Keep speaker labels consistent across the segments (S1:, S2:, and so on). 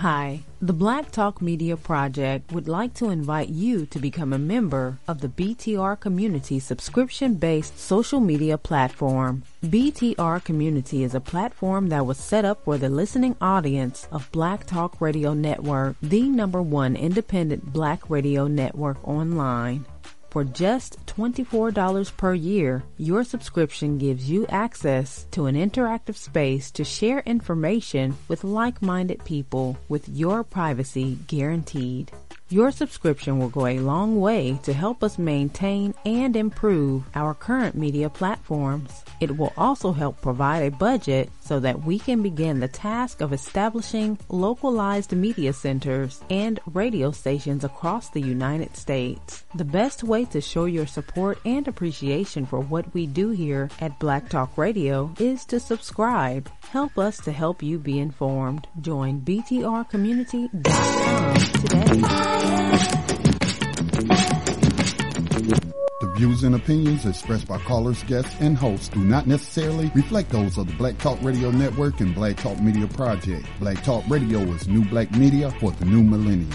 S1: Hi, the Black Talk Media Project would like to invite you to become a member of the BTR Community subscription-based social media platform. BTR Community is a platform that was set up for the listening audience of Black Talk Radio Network, the #1 independent black radio network online. For just $24 per year, your subscription gives you access to an interactive space to share information with like-minded people with your privacy guaranteed. Your subscription will go a long way to help us maintain and improve our current media platforms. It will also help provide a budget so that we can begin the task of establishing localized media centers and radio stations across the United States. The best way to show your support and appreciation for what we do here at Black Talk Radio is to subscribe. Help us to help you be informed. Join btrcommunity.com today.
S2: The views and opinions expressed by callers, guests, and hosts do not necessarily reflect those of the Black Talk Radio Network and Black Talk Media Project. Black Talk Radio is new black media for the new millennium.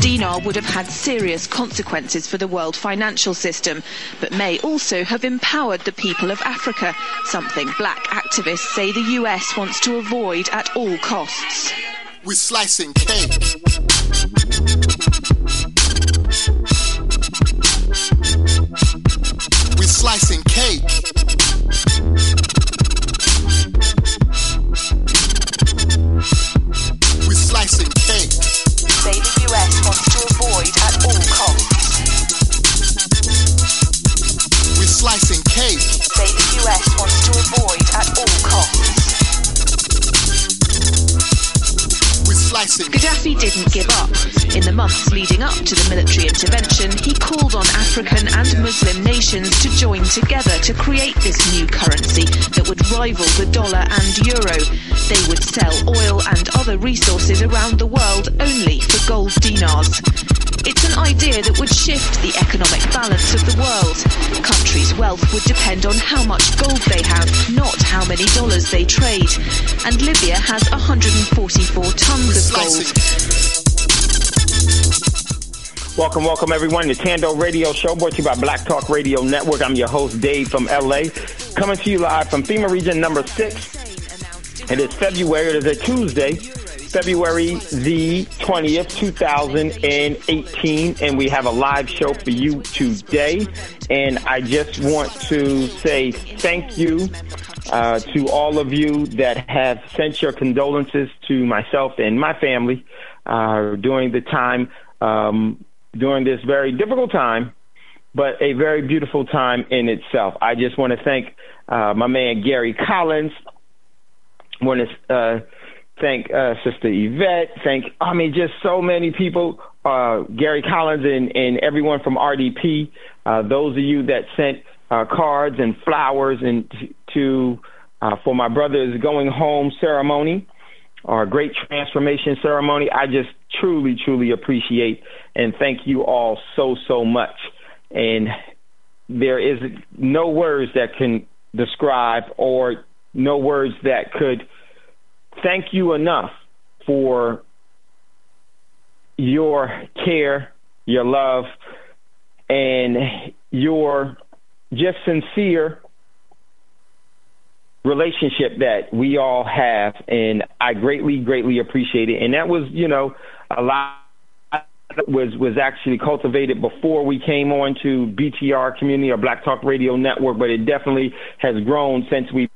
S3: Dinar would have had serious consequences for the world financial system, but may also have empowered the people of Africa, something black activists say the US wants to avoid at all costs.
S4: We're slicing cake. We're slicing cake. We're slicing cake.
S3: Say the US wants to avoid at all costs.
S4: We're slicing cake.
S3: Say the US wants to avoid at all costs.
S4: We're slicing.
S3: Gaddafi didn't give up. In the months leading up to the military intervention, he called on African and Muslim nations to join together to create this new currency that would rival the dollar and euro. They would sell oil and other resources around the world only for gold dinars. It's an idea that would shift the economic balance of the world. Countries' wealth would depend on how much gold they have, not how many dollars they trade. And Libya has 144 tons of gold.
S5: Welcome everyone to Thando Radio Show, brought to you by Black Talk Radio Network. I'm your host, Dave from LA, coming to you live from FEMA Region number 6. It is February, it is a Tuesday, February the 20th, 2018, and we have a live show for you today. And I just want to say thank you to all of you that have sent your condolences to myself and my family during the time, during this very difficult time, but a very beautiful time in itself. I just want to thank my man Gary Collins. I want to thank Sister Yvette. Just so many people, Gary Collins and everyone from RDP, those of you that sent cards and flowers and to for my brother's going home ceremony, our great transformation ceremony. I just truly, truly appreciate and thank you all so, so much. And there is no words that can describe or no words that could thank you enough for your care, your love, and your just sincere relationship that we all have. And I greatly, greatly appreciate it. And that was, a lot was actually cultivated before we came on to BTR Community or Black Talk Radio Network, but it definitely has grown since we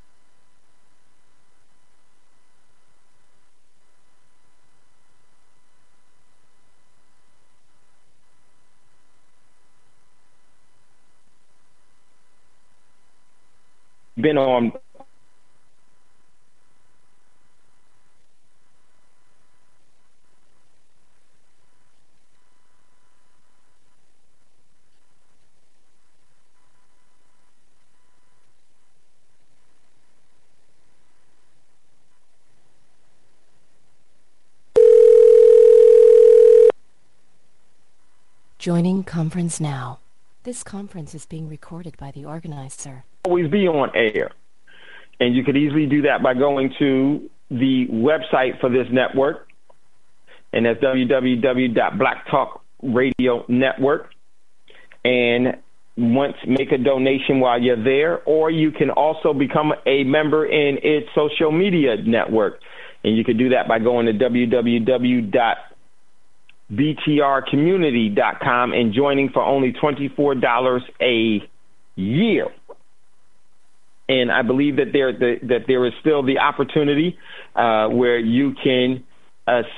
S5: been on.
S6: Joining conference now. This conference is being recorded by the organizer.
S5: Always be on air. And you could easily do that by going to the website for this network, and that's www.blacktalkradionetwork. And make a donation while you're there, or you can also become a member in its social media network. And you can do that by going to www.btrcommunity.com and joining for only $24 a year. And I believe that there is still the opportunity where you can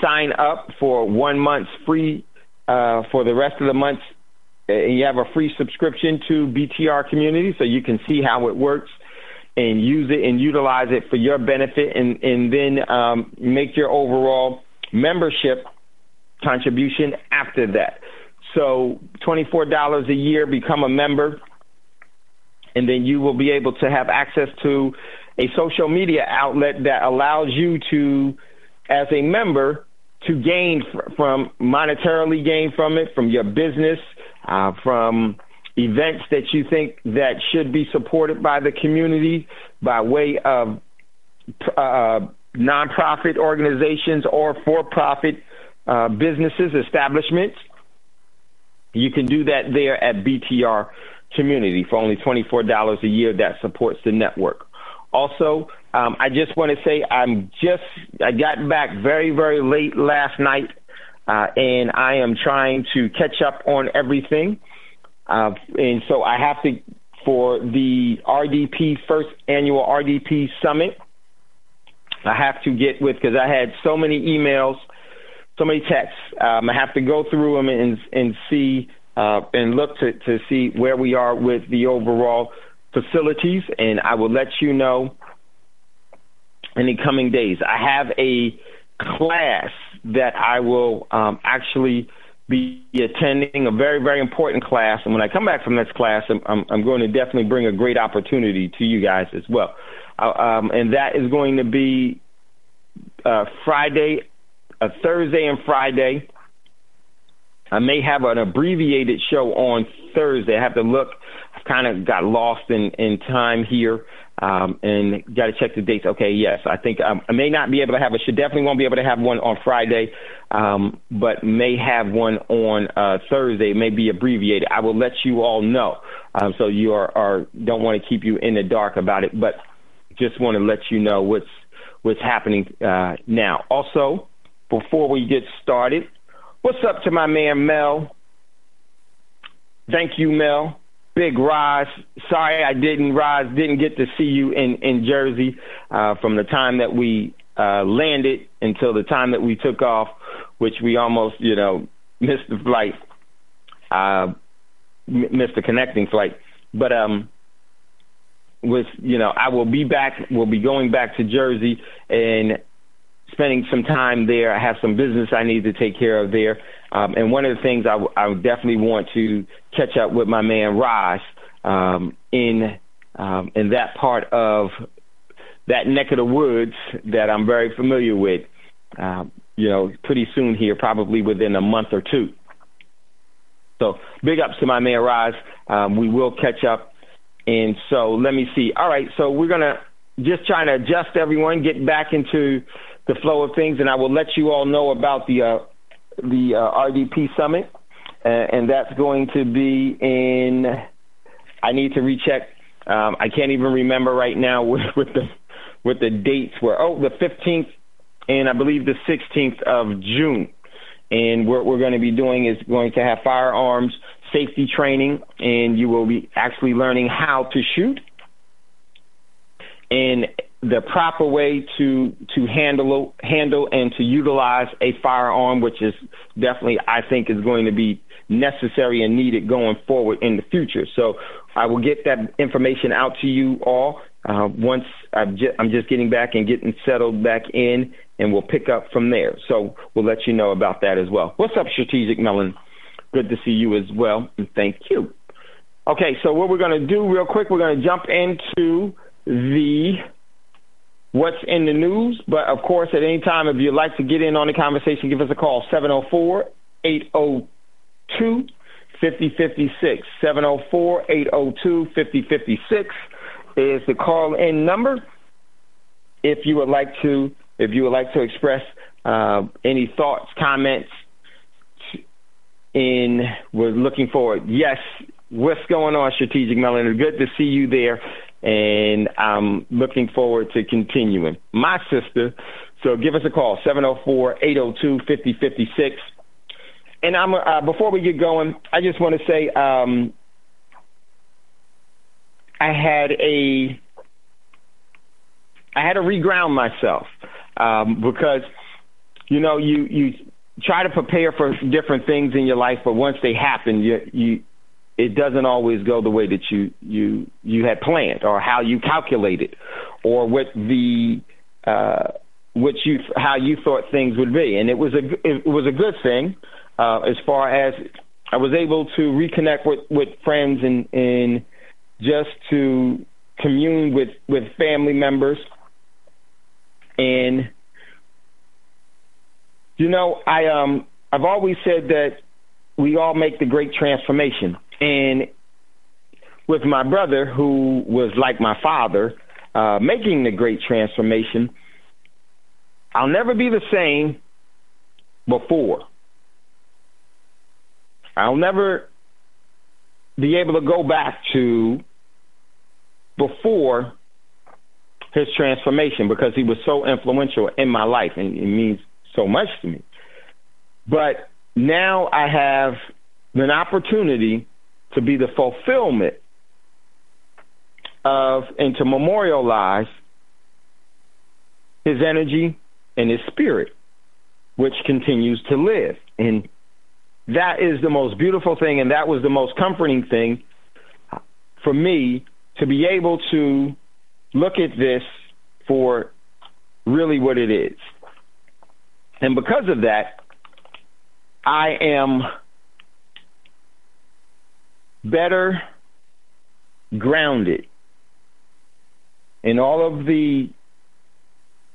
S5: sign up for 1 month's free for the rest of the months. You have a free subscription to BTR Community, so you can see how it works and use it and utilize it for your benefit, and then make your overall membership contribution after that. So $24 a year, become a member, and then you will be able to have access to a social media outlet that allows you to, as a member, to gain monetarily gain from it, from your business, from events that you think that should be supported by the community by way of nonprofit organizations or for-profit businesses, establishments. You can do that there at BTR Community for only $24 a year. That supports the network. Also, I just want to say I got back very, very late last night, and I am trying to catch up on everything. And so I have to, for the RDP, first annual RDP Summit, I have to get with, because I had so many emails, so many texts. I have to go through them and see and look to see where we are with the overall facilities, and I will let you know in the coming days. I have a class that I will actually be attending, a very, very important class, and when I come back from this class, I'm going to definitely bring a great opportunity to you guys as well. And that is going to be Thursday and Friday. I may have an abbreviated show on Thursday. I have to look. I've kind of got lost in time here, and got to check the dates. Okay, yes, I think I may not be able to have should definitely won't be able to have one on Friday, but may have one on Thursday. It may be abbreviated. I will let you all know. So you don't want to keep you in the dark about it, but just want to let you know what's happening now. Also, before we get started, what's up to my man Mel? Thank you, Mel. Big Roz. Sorry Roz didn't get to see you in Jersey from the time that we landed until the time that we took off, which we almost, missed the flight, missed the connecting flight. But I will be back. We'll be going back to Jersey and spending some time there. I have some business I need to take care of there. And one of the things I would definitely want to catch up with my man Roz in that part of that neck of the woods that I'm very familiar with, pretty soon here, probably within a month or two. So big ups to my man Roz. We will catch up. And so let me see. All right, so we're going to just try to adjust everyone, get back into the flow of things, and I will let you all know about the RDP Summit, and that's going to be in, I need to recheck, I can't even remember right now with the dates were, the 15th and I believe the 16th of June. And what we're going to be doing is going to have firearms safety training, and you will be actually learning how to shoot and the proper way to handle and to utilize a firearm, which is definitely, I think, is going to be necessary and needed going forward in the future. So I will get that information out to you all once I'm just getting back and getting settled back in, and we'll pick up from there. So we'll let you know about that as well. What's up, Strategic Melon? Good to see you as well, and thank you. Okay, so what we're going to do real quick, we're going to jump into the what's in the news. But, of course, at any time, if you'd like to get in on the conversation, give us a call, 704-802-6000. 5056. 704-802-5056 is the call-in number. If you would like to express any thoughts, comments, we're looking forward. Yes, what's going on, Strategic Melanie? Good to see you there, and I'm looking forward to continuing. My sister, so give us a call, 704-802-5056. And before we get going, I just want to say I had to reground myself because, you try to prepare for different things in your life, but once they happen, it doesn't always go the way that you had planned or how you calculated or how you thought things would be. And it was a good thing. As far as I was able to reconnect with friends and just to commune with family members. And, I've always said that we all make the great transformation. And with my brother, who was like my father, making the great transformation, I'll never be the same before. I'll never be able to go back to before his transformation because he was so influential in my life and it means so much to me. But now I have an opportunity to be the fulfillment of and to memorialize his energy and his spirit, which continues to live. And that is the most beautiful thing, and that was the most comforting thing for me to be able to look at this for really what it is. And because of that, I am better grounded in all of the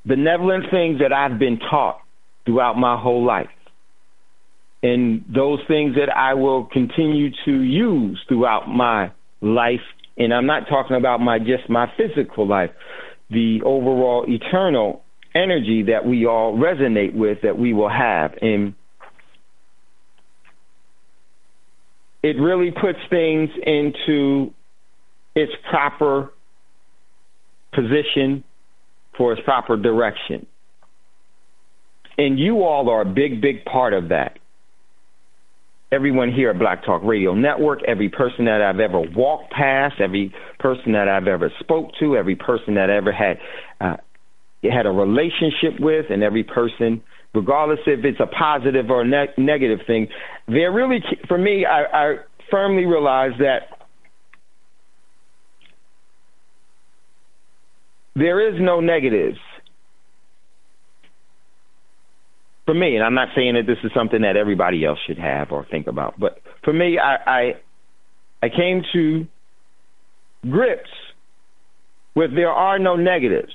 S5: benevolent things that I've been taught throughout my whole life. And those things that I will continue to use throughout my life. And I'm not talking about just my physical life, the overall eternal energy that we all resonate with, that we will have. And it really puts things into its proper position for its proper direction. And you all are a big, big part of that. Everyone here at Black Talk Radio Network, every person that I've ever walked past, every person that I've ever spoke to, every person that I ever had a relationship with, and every person, regardless if it's a positive or negative thing, they're really, for me, I firmly realize that there is no negatives for me, and I'm not saying that this is something that everybody else should have or think about, but for me, I came to grips with there are no negatives.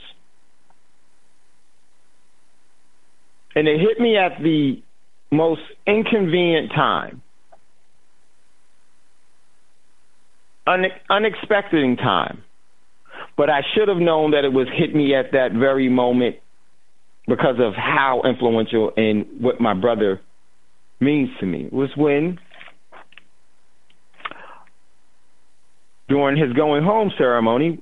S5: And it hit me at the most inconvenient time, unexpected time, but I should have known that it was hit me at that very moment because of how influential and what my brother means to me. It was when, during his going home ceremony,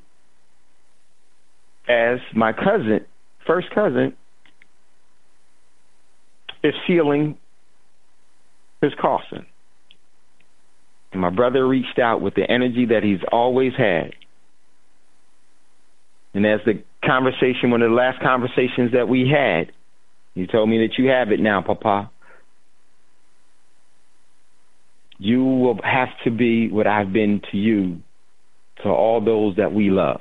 S5: as my cousin, first cousin, is sealing his coffin. And my brother reached out with the energy that he's always had. And as the conversation, one of the last conversations that we had, he told me that you have it now, Papa. You will have to be what I've been to you, to all those that we love.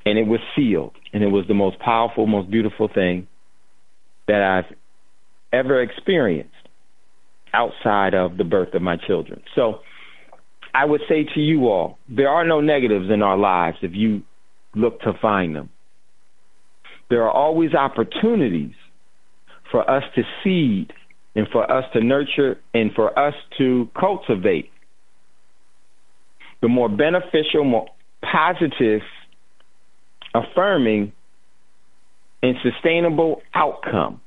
S5: And it was sealed, and it was the most powerful, most beautiful thing that I've ever experienced outside of the birth of my children. So I would say to you all, there are no negatives in our lives if you look to find them. There are always opportunities for us to seed and for us to nurture and for us to cultivate the more beneficial, more positive, affirming, and sustainable outcome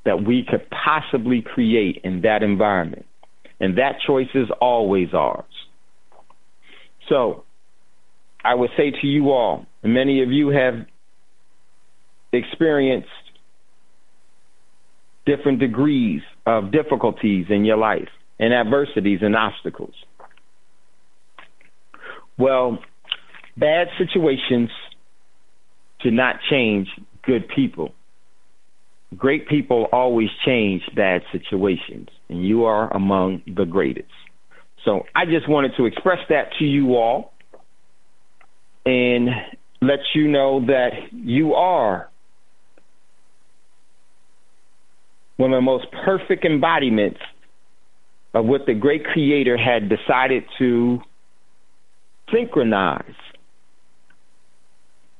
S5: that we could possibly create in that environment. And that choice is always ours. So I would say to you all, and many of you have experienced different degrees of difficulties in your life and adversities and obstacles. Well, bad situations do not change good people. Great people always change bad situations, and you are among the greatest. So I just wanted to express that to you all and let you know that you are one of the most perfect embodiments of what the great Creator had decided to synchronize.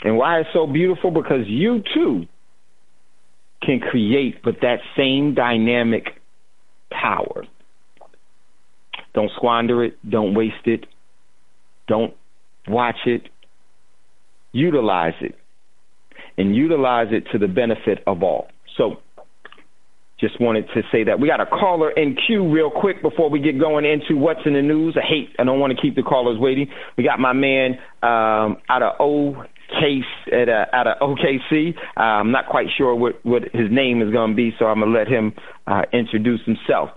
S5: And why it's so beautiful? Because you too can create with that same dynamic power. Don't squander it. Don't waste it. Don't watch it. Utilize it. And utilize it to the benefit of all. So just wanted to say that. We got a caller in queue real quick before we get going into what's in the news. I don't want to keep the callers waiting. We got my man out of OKC. I'm not quite sure what his name is going to be, so I'm going to let him introduce himself.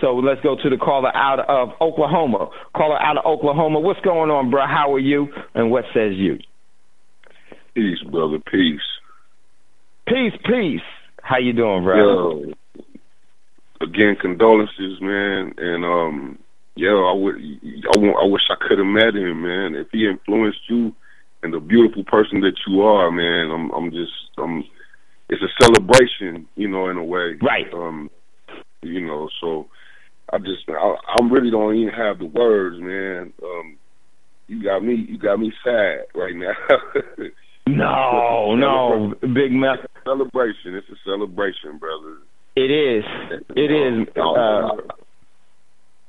S5: So let's go to the caller out of Oklahoma. Caller out of Oklahoma, what's going on, bro? How are you? And what says you?
S7: Peace, brother. Peace.
S5: Peace. How you doing, bro?
S7: Yo, again, condolences, man. And I wish I could have met him, man. If he influenced you and the beautiful person that you are, man, it's a celebration, in a way.
S5: Right.
S7: So I really don't even have the words, man. You got me sad right now.
S5: No, Big Mel.
S7: It's a celebration. It's a celebration, brother.
S5: It is.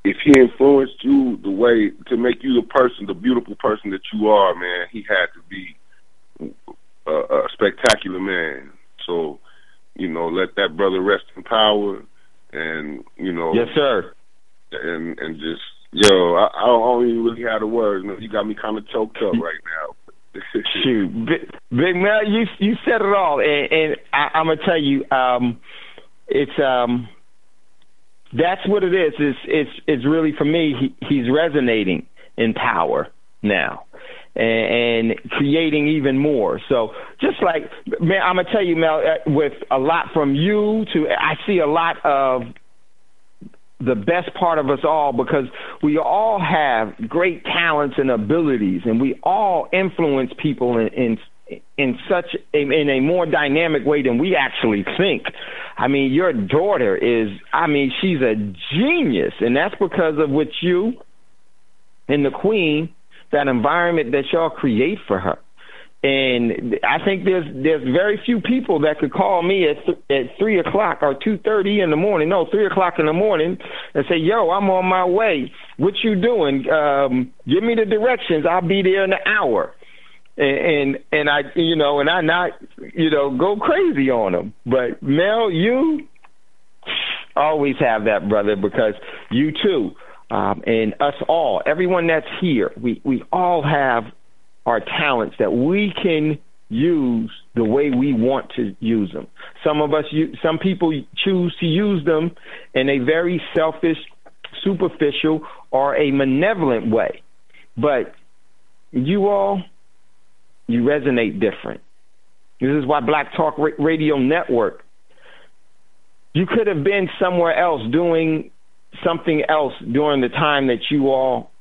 S5: If
S7: he influenced you the way to make you the beautiful person that you are, man, he had to be a spectacular man. So, let that brother rest in power, and
S5: Yes, sir.
S7: And just I don't even really have the words. You got me kind of choked up right now.
S5: Shoot, Big Mel, you said it all, and I'm gonna tell you, it's that's what it is. It's really, for me, he's resonating in power now and creating even more. So just like, man, I'm gonna tell you, Mel, with a lot from you I see a lot of the best part of us all, because we all have great talents and abilities, and we all influence people in a more dynamic way than we actually think. I mean, your daughter she's a genius, and that's because of what you and the Queen, that environment that y'all create for her. And I think there's very few people that could call me at 3 o'clock or 2:30 in the morning. No, 3 o'clock in the morning, and say, "Yo, I'm on my way. What you doing? Give me the directions. I'll be there in an hour." And I and I not go crazy on them. But Mel, you always have that, brother, because you too, and us all, everyone that's here, we all have our talents that we can use the way we want to use them. Some people choose to use them in a very selfish, superficial, or a malevolent way. But you all, you resonate different. This is why Black Talk Radio Network, you could have been somewhere else doing something else during the time that you all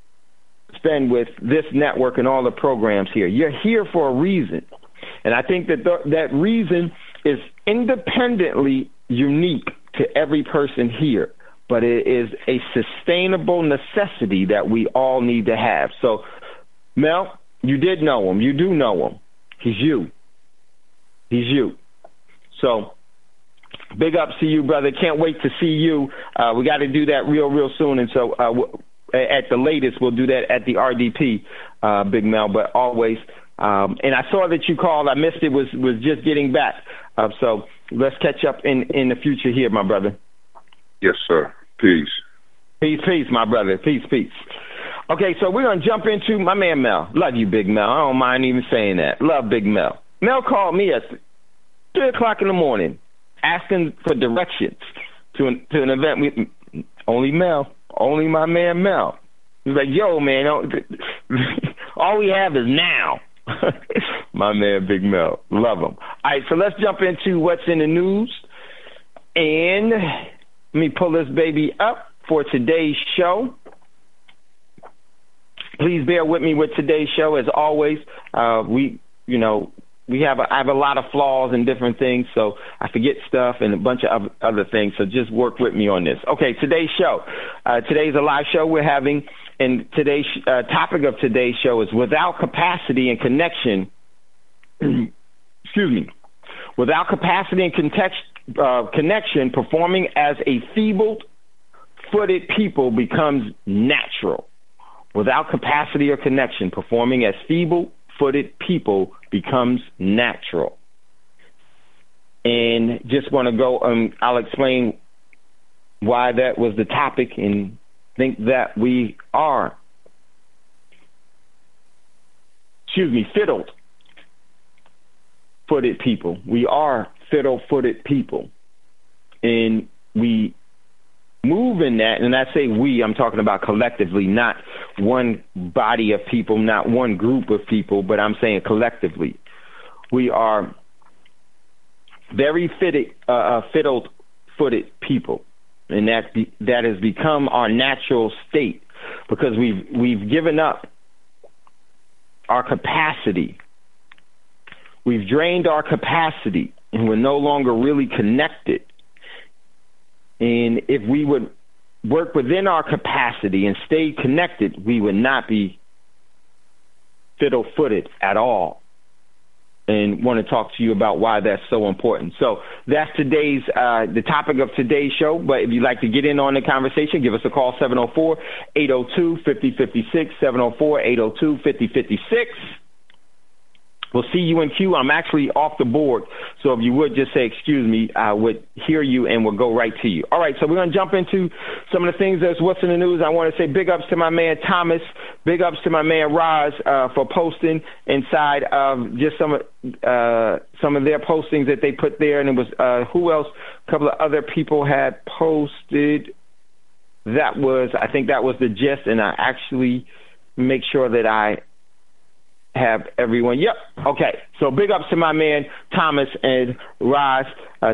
S5: spend with this network and all the programs here. You're here for a reason. And I think that that reason is independently unique to every person here, but it is a sustainable necessity that we all need to have. So, Mel, you did know him. You do know him. He's you. So Big ups to you, brother. Can't wait to see you. We got to do that real soon. And so at the latest, we'll do that at the RDP, Big Mel, but always. And I saw that you called. I missed it, was just getting back. So let's catch up in the future here, my brother.
S7: Yes, sir. Peace.
S5: Peace, my brother. Peace. Okay, so we're going to jump into my man Mel. Love you, Big Mel. I don't mind even saying that. Love Big Mel. Mel called me at 3 o'clock in the morning asking for directions to an event with only Mel, only my man Mel. He's like, yo, man, all we have is now. My man Big Mel. Love him. All right, so let's jump into what's in the news. And let me pull this baby up for today's show. Please bear with me with today's show. As always, I have a lot of flaws and different things, so I forget stuff and a bunch of other things, so just work with me on this. Okay, today's show. Today's a live show we're having, and today's topic of today's show is without capacity and connection, without capacity and connection, performing as a feeble-footed people becomes natural. Without capacity or connection, performing as feeble-footed people becomes natural. And just want to go, I'll explain why that was the topic, and think that we are, fiddle-footed people. We are fiddle-footed people. And we move in that, and I say we, I'm talking about collectively, not one body of people, not one group of people, but I'm saying collectively. We are very fiddle-footed people, and that has become our natural state because we've given up our capacity. We've drained our capacity, and we're no longer really connected. And if we would work within our capacity and stay connected, we would not be fiddle-footed at all. And want to talk to you about why that's so important. So that's the topic of today's show. But if you'd like to get in on the conversation, give us a call, 704-802-5056, 704-802-5056. We'll see you in queue. I'm actually off the board, so if you would just say, excuse me, I would hear you and we'll go right to you. All right, so we're going to jump into some of the things that's what's in the news. I want to say big ups to my man Thomas, big ups to my man Roz for posting inside of just some of their postings that they put there. And it was, who else? A couple of other people had posted. I think that was the gist, and I actually make sure that I have everyone. Yep. Okay. So big ups to my man Thomas and Roz.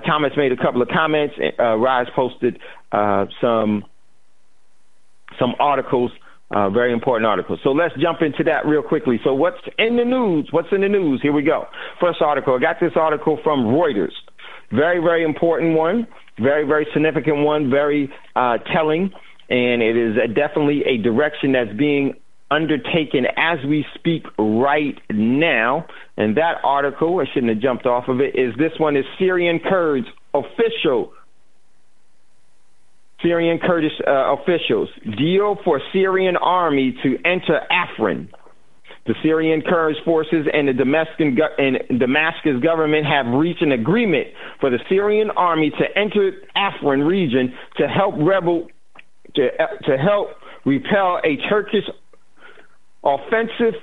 S5: Thomas made a couple of comments. Roz posted some articles, very important articles. So let's jump into that real quickly. So what's in the news? Here we go. First article. I got this article from Reuters. Very, very important one. Very, very significant one. Very telling. And it is definitely a direction that's being undertaken as we speak right now. And that article, I shouldn't have jumped off of it, is this one is Syrian Kurdish officials deal for Syrian army to enter Afrin. The Syrian Kurdish forces and the Damascus government have reached an agreement for the Syrian army to enter Afrin region to help repel a Turkish offensive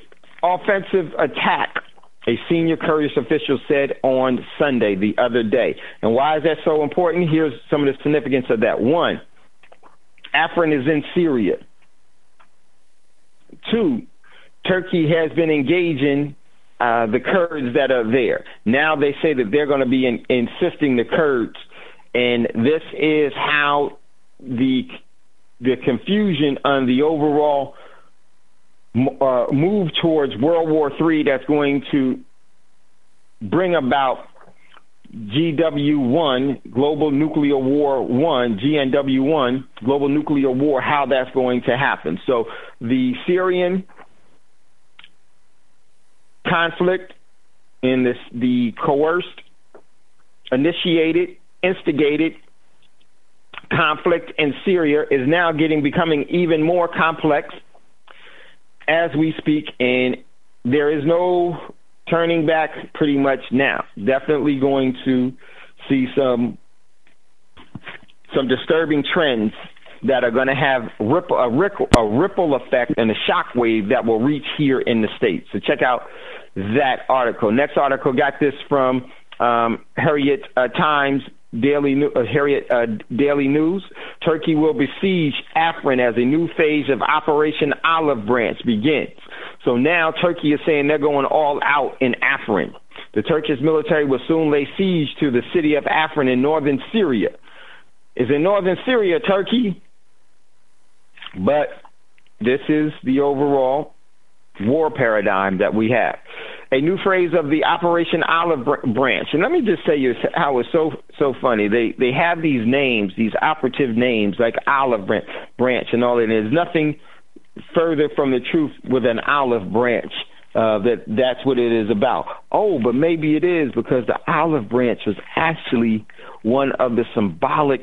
S5: attack, a senior Kurdish official said on Sunday, the other day. And why is that so important? Here's some of the significance of that. 1, Afrin is in Syria. 2, Turkey has been engaging the Kurds that are there. Now they say that they're going to be insisting the Kurds, and this is how the confusion on the overall move towards World War III that's going to bring about GW1, Global Nuclear War 1, GNW1, Global Nuclear War, how that's going to happen. So the Syrian conflict and the coerced, initiated instigated conflict in Syria is now becoming even more complex as we speak, and there is no turning back pretty much now. Definitely going to see some disturbing trends that are going to have a ripple effect and a shockwave that will reach here in the States. So check out that article. Next article, got this from Harriet Daily News. Turkey will besiege Afrin as a new phase of Operation Olive Branch begins. So now Turkey is saying they're going all out in Afrin. The Turkish military will soon lay siege to the city of Afrin in northern Syria. Is in northern Syria, Turkey? But this is the overall war paradigm that we have. A new phrase of the Operation Olive Branch. And let me just say how it's so funny. They have these names, these operative names like Olive Branch and all that. And there's nothing further from the truth with an olive branch. That's what it is about. Oh, but maybe it is because the olive branch was actually one of the symbolic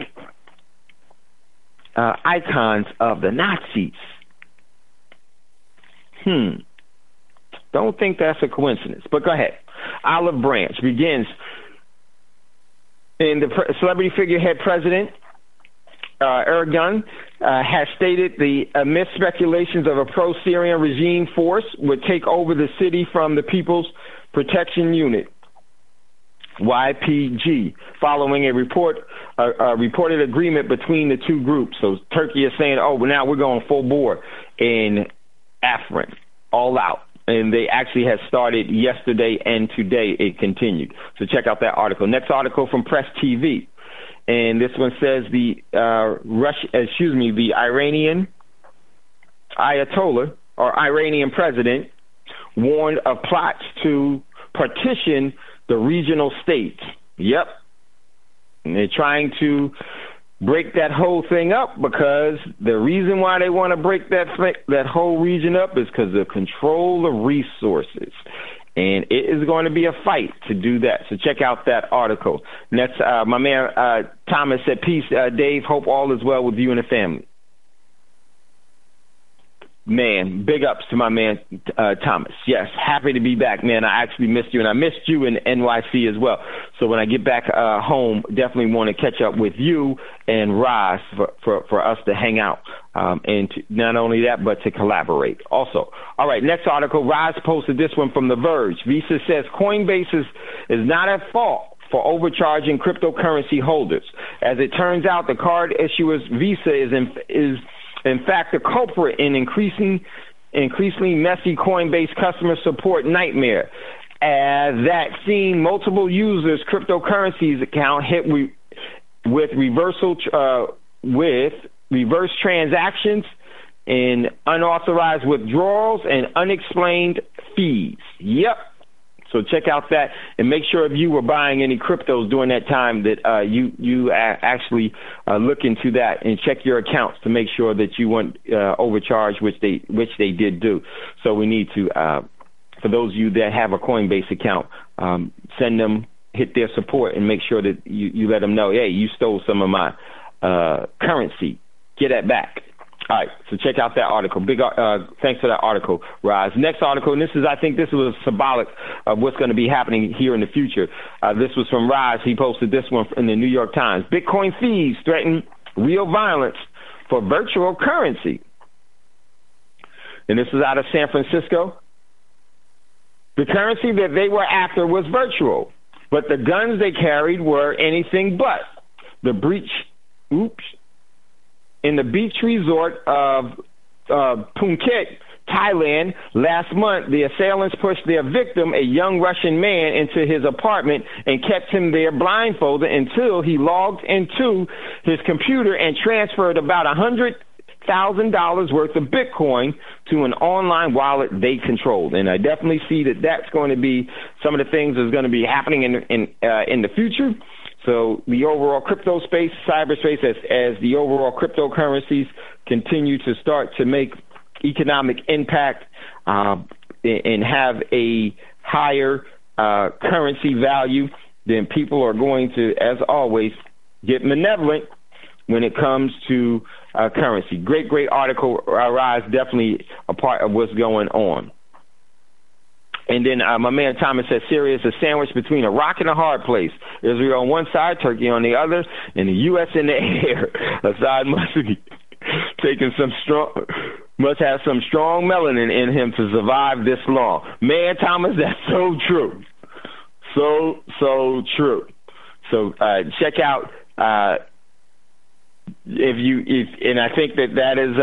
S5: icons of the Nazis. Don't think that's a coincidence, but go ahead. Olive Branch begins in the celebrity figurehead president Erdogan has stated the amidst speculations of a pro-Syrian regime force would take over the city from the People's Protection Unit, YPG, following a reported agreement between the two groups. So Turkey is saying, oh, well, now we're going full bore in Afrin, all out. And they actually had started yesterday, and today it continued. So check out that article. Next article from Press TV. And this one says the Iranian Ayatollah or Iranian president warned of plots to partition the regional states. Yep. And they're trying to break that whole thing up because the reason why they want to break that whole region up is because of control of resources. And it is going to be a fight to do that. So check out that article. Next, my man Thomas said, peace, Dave. Hope all is well with you and the family. Man, big ups to my man Thomas. Yes, happy to be back, man. I actually missed you, and I missed you in NYC as well. So when I get back home, definitely want to catch up with you and Roz for us to hang out. And not only that, but to collaborate also. All right, next article. Roz posted this one from The Verge. Visa says Coinbase is not at fault for overcharging cryptocurrency holders. As it turns out, the card issuer's Visa is in fact the culprit in increasingly messy Coinbase customer support nightmare. As that seen multiple users' cryptocurrencies account hit with reverse transactions and unauthorized withdrawals and unexplained fees. Yep. So check out that and make sure if you were buying any cryptos during that time that you actually look into that and check your accounts to make sure that you weren't overcharged, which they did do. So we need to, for those of you that have a Coinbase account, hit their support and make sure that you let them know, hey, you stole some of my currency. Get that back. All right, so check out that article. Thanks for that article, Roz. Next article, and I think this was symbolic of what's going to be happening here in the future. This was from Roz. He posted this one in the New York Times. Bitcoin thieves threaten real violence for virtual currency. And this is out of San Francisco. The currency that they were after was virtual, but the guns they carried were anything but. In the beach resort of Phuket, Thailand, last month, the assailants pushed their victim, a young Russian man, into his apartment and kept him there blindfolded until he logged into his computer and transferred about $100,000 worth of Bitcoin to an online wallet they controlled. And I definitely see that that's going to be some of the things that's going to be happening in the future. So the overall crypto space, cyberspace, as the overall cryptocurrencies continue to start to make economic impact and have a higher currency value, then people are going to, as always, get malevolent when it comes to currency. Great article, Rise, definitely a part of what's going on. And then my man Thomas says, Syria is a sandwich between a rock and a hard place. Israel on one side, Turkey on the other, and the U.S. in the air. Assad must be must have some strong melanin in him to survive this long. Man, Thomas, that's so true. So true. So check out and I think that is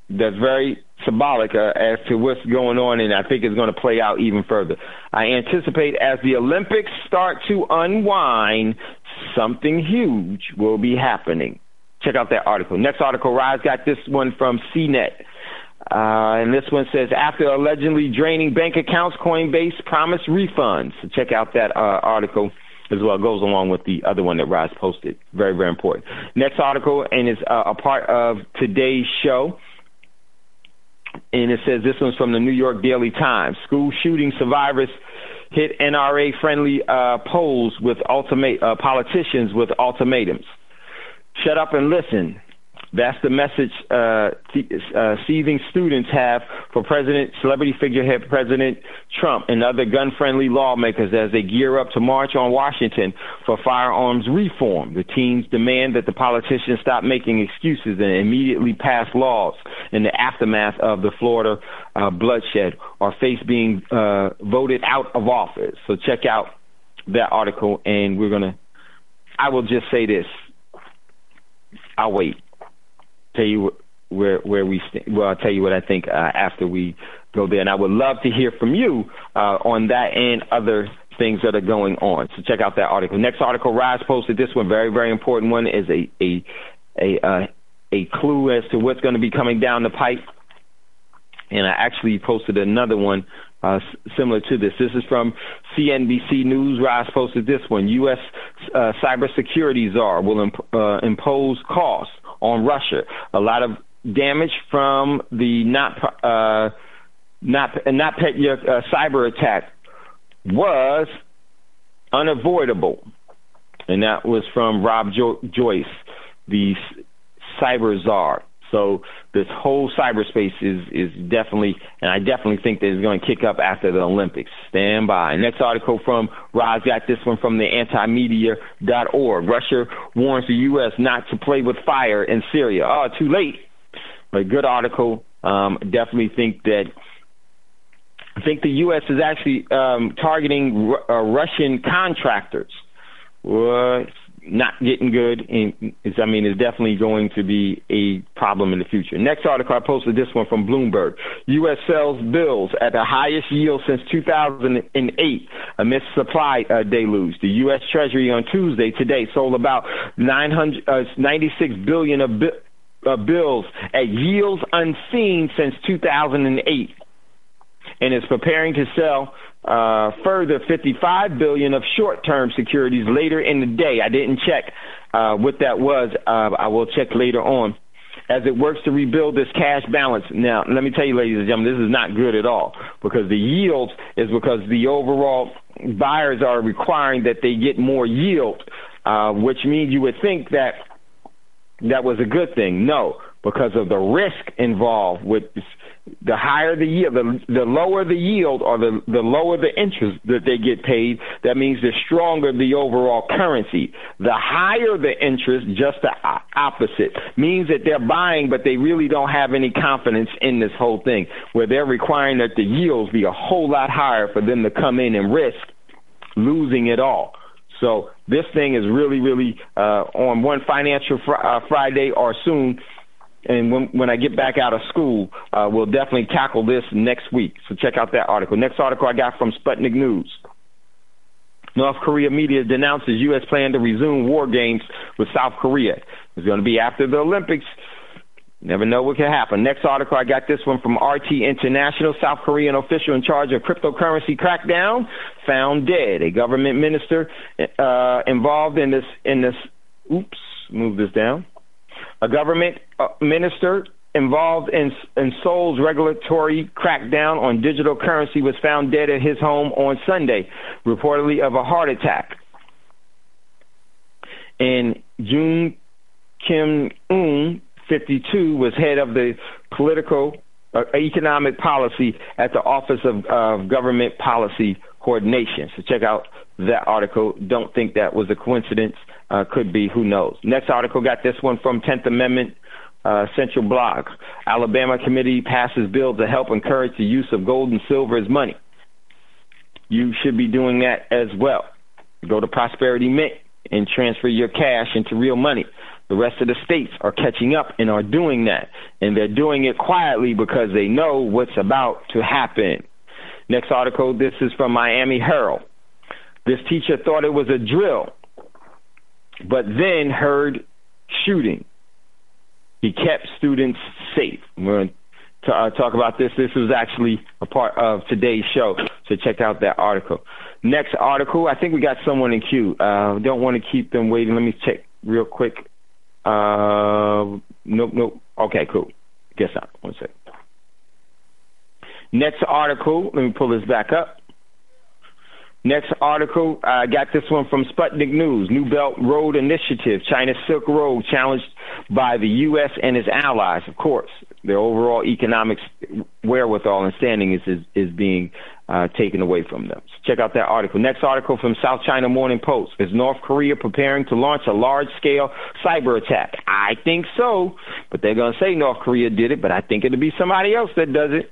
S5: that's very symbolic as to what's going on, and I think it's going to play out even further. I anticipate as the Olympics start to unwind, something huge will be happening. Check out that article. Next article, Rise got this one from CNET. And this one says, after allegedly draining bank accounts, Coinbase promised refunds. So check out that article as well. It goes along with the other one that Rise posted. Very, very important. Next article, and it's a part of today's show. And it says, this one's from the New York Daily Times. School shooting survivors hit NRA-friendly polls with politicians with ultimatums. Shut up and listen. That's the message seething students have for celebrity figurehead President Trump and other gun-friendly lawmakers as they gear up to march on Washington for firearms reform. The teens demand that the politicians stop making excuses and immediately pass laws in the aftermath of the Florida bloodshed or face being voted out of office. So check out that article, and I will just say this. I'll wait. Tell you where we stand. Well, I'll tell you what I think after we go there, and I would love to hear from you on that and other things that are going on. So check out that article. Next article, Rise posted this one. Very, very important one is a clue as to what's going to be coming down the pipe. And I actually posted another one similar to this. This is from CNBC News. Rise posted this one. U.S. cybersecurity czar will impose costs on Russia. A lot of damage from the cyber attack was unavoidable, and that was from Rob Joyce, the cyber czar. So this whole cyberspace is definitely, and I definitely think that it's going to kick up after the Olympics. Stand by. Next article from Roz got this one from the antimedia.org. Russia warns the U.S. not to play with fire in Syria. Oh, too late. But good article. Definitely think the U.S. is actually targeting Russian contractors. Not getting good. It's definitely going to be a problem in the future. Next article, I posted this one from Bloomberg. U.S. sells bills at the highest yield since 2008 amidst supply deluge. The U.S. Treasury on Tuesday today sold about $96 billion of bills at yields unseen since 2008 and is preparing to sell further $55 billion of short-term securities later in the day. I didn't check what that was. I will check later on as it works to rebuild this cash balance. Now, let me tell you, ladies and gentlemen, this is not good at all because the yields is because the overall buyers are requiring that they get more yield, which means you would think that was a good thing. No, because of the risk involved with this. The higher the yield, the lower the yield or the lower the interest that they get paid, that means the stronger the overall currency. The higher the interest, just the opposite, means that they're buying, but they really don't have any confidence in this whole thing, where they're requiring that the yields be a whole lot higher for them to come in and risk losing it all. So this thing is really, really on one financial Friday or soon. And when I get back out of school, we'll definitely tackle this next week. So check out that article. Next article I got from Sputnik News. North Korea media denounces U.S. plan to resume war games with South Korea. It's going to be after the Olympics. Never know what can happen. Next article, I got this one from RT International. South Korean official in charge of cryptocurrency crackdown found dead. A government minister involved in this. Oops, move this down. A government minister involved in Seoul's regulatory crackdown on digital currency was found dead at his home on Sunday, reportedly of a heart attack. And Jun Kim-un, 52, was head of the political economic policy at the Office of Government Policy Coordination. So check out that article. Don't think that was a coincidence. Could be, who knows. Next article, got this one from 10th Amendment Central Blog. Alabama committee passes bill to help encourage the use of gold and silver as money. You should be doing that as well. Go to Prosperity Mint and transfer your cash into real money. The rest of the states are catching up and are doing that. And they're doing it quietly because they know what's about to happen. Next article, this is from Miami Herald. This teacher thought it was a drill, but then heard shooting. He kept students safe. We're going to talk about this. This was actually a part of today's show, so check out that article. Next article, I think we got someone in queue. Don't want to keep them waiting. Let me check real quick. Nope. Okay, cool. Guess not. 1 second. Next article, let me pull this back up. Next article, I got this one from Sputnik News. New Belt Road Initiative, China's Silk Road challenged by the U.S. and its allies. Of course, their overall economic wherewithal and standing is being taken away from them. So check out that article. Next article from South China Morning Post. Is North Korea preparing to launch a large-scale cyber attack? I think so, but they're going to say North Korea did it, but I think it'll be somebody else that does it.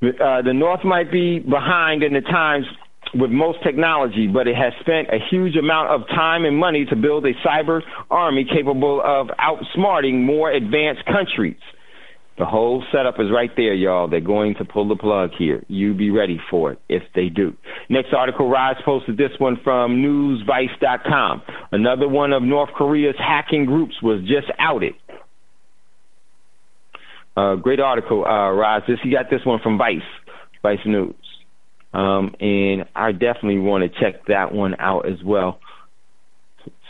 S5: The North might be behind in the times with most technology, but it has spent a huge amount of time and money to build a cyber army capable of outsmarting more advanced countries. The whole setup is right there, y'all. They're going to pull the plug here. You be ready for it if they do. Next article, Rise posted this one from newsvice.com. Another one of North Korea's hacking groups was just outed. Great article, Rise. You got this one from Vice News. And I definitely want to check that one out as well.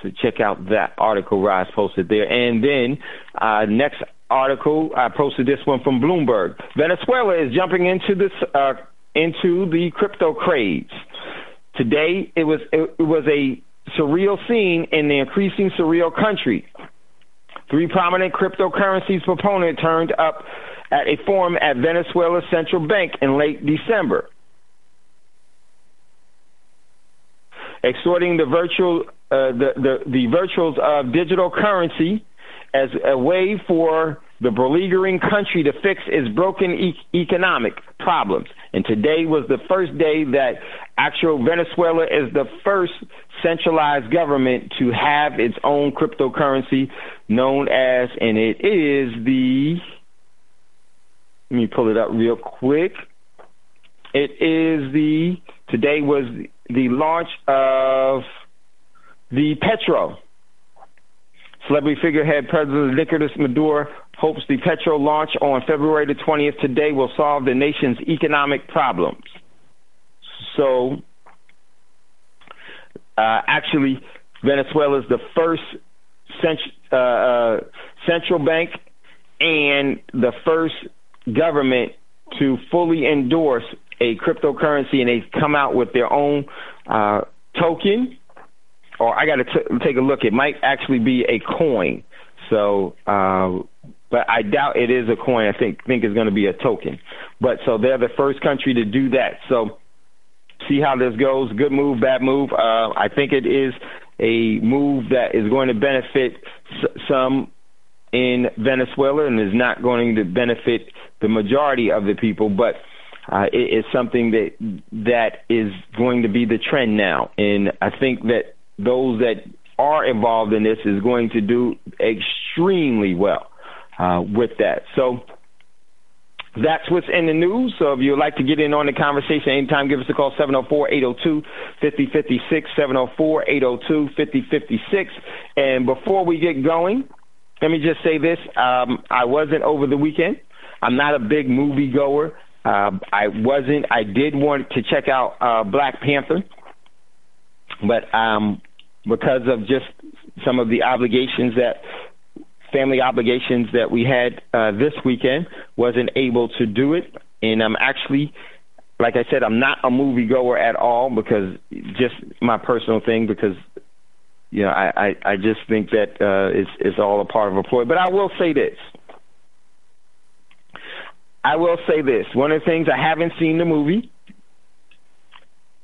S5: So check out that article Rise posted there. And then next article, I posted this one from Bloomberg. Venezuela is jumping into the crypto craze. Today, it was a surreal scene in the increasing surreal country. 3 prominent cryptocurrencies proponents turned up at a forum at Venezuela's central bank in late December, extorting the virtuals of digital currency as a way for the beleaguering country to fix its broken economic problems. And today was the first day that actual Venezuela is the first centralized government to have its own cryptocurrency known as, and it is let me pull it up real quick. Today was the launch of the Petro. Celebrity figurehead President Nicolas Maduro hopes the Petro launch on February the 20th today will solve the nation's economic problems. So, actually, Venezuela is the first central bank and the first government to fully endorse a cryptocurrency, and they've come out with their own token. Or I got to take a look. It might actually be a coin. So, but I doubt it is a coin. I think it's going to be a token. But so they're the first country to do that. So see how this goes. Good move, bad move. I think it is a move that is going to benefit some in Venezuela and is not going to benefit the majority of the people. But it is something that is going to be the trend now. And I think that those that are involved in this is going to do extremely well with that. So that's what's in the news. So if you'd like to get in on the conversation anytime, give us a call, 704-802-5056, 704-802-5056. And before we get going, let me just say this. I wasn't over the weekend. I'm not a big movie goer. I did want to check out Black Panther, but because of just some of the obligations that family obligations that we had this weekend, wasn't able to do it. And I'm actually, like I said, I'm not a moviegoer at all, because just my personal thing, because I just think that it's all a part of a ploy. But I will say this. One of the things, I haven't seen the movie,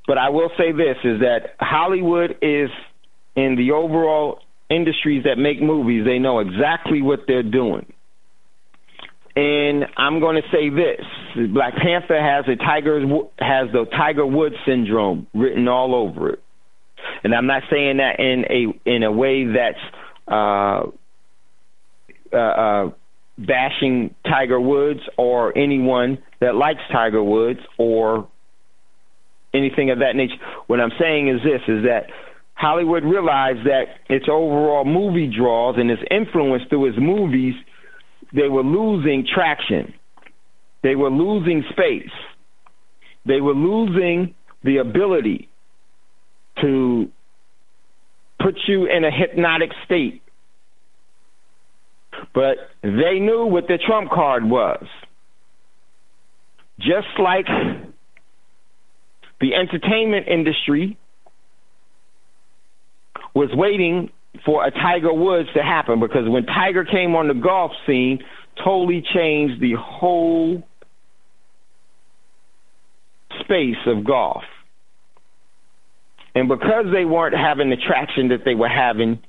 S5: but I will say this, is that Hollywood is, in the overall industries that make movies, they know exactly what they're doing. And I'm going to say this: Black Panther has the Tiger Woods syndrome written all over it. And I'm not saying that in a way that's bashing Tiger Woods or anyone that likes Tiger Woods or anything of that nature. What I'm saying is this: is that Hollywood realized that its overall movie draws and its influence through its movies, they were losing traction. They were losing space. They were losing the ability to put you in a hypnotic state. But they knew what the trump card was. Just like the entertainment industry was waiting for a Tiger Woods to happen, because when Tiger came on the golf scene, totally changed the whole space of golf. And because they weren't having the traction that they were having,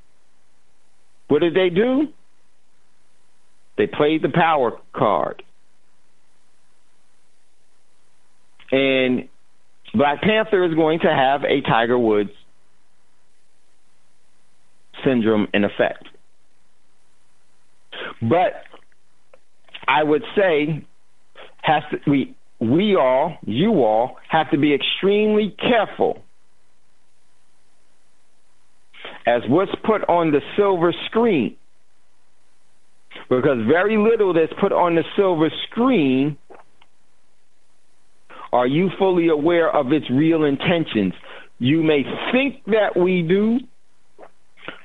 S5: what did they do? They played the power card. And Black Panther is going to have a Tiger Woods syndrome in effect. But I would say you all have to be extremely careful as what's put on the silver screen, because very little that's put on the silver screen are you fully aware of its real intentions. You may think that we do,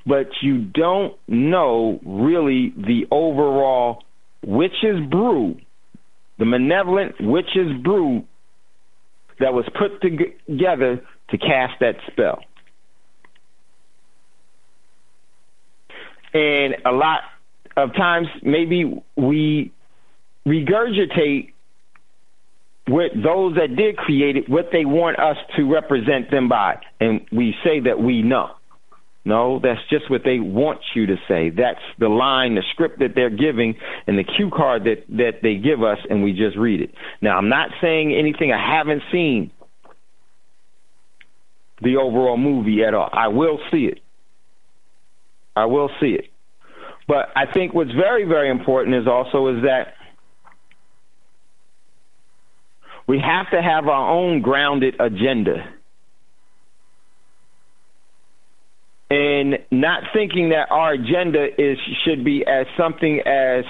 S5: but you don't know really the overall witch's brew, the malevolent witch's brew that was put together to cast that spell. And a lot of times, maybe we regurgitate with those that did create it, what they want us to represent them by. And we say that we know. No, that's just what they want you to say. That's the line, the script that they're giving, and the cue card that they give us, and we just read it. Now, I'm not saying anything. I haven't seen the overall movie at all. I will see it. But I think what's very, very important is that we have to have our own grounded agenda. And not thinking that our agenda should be as something as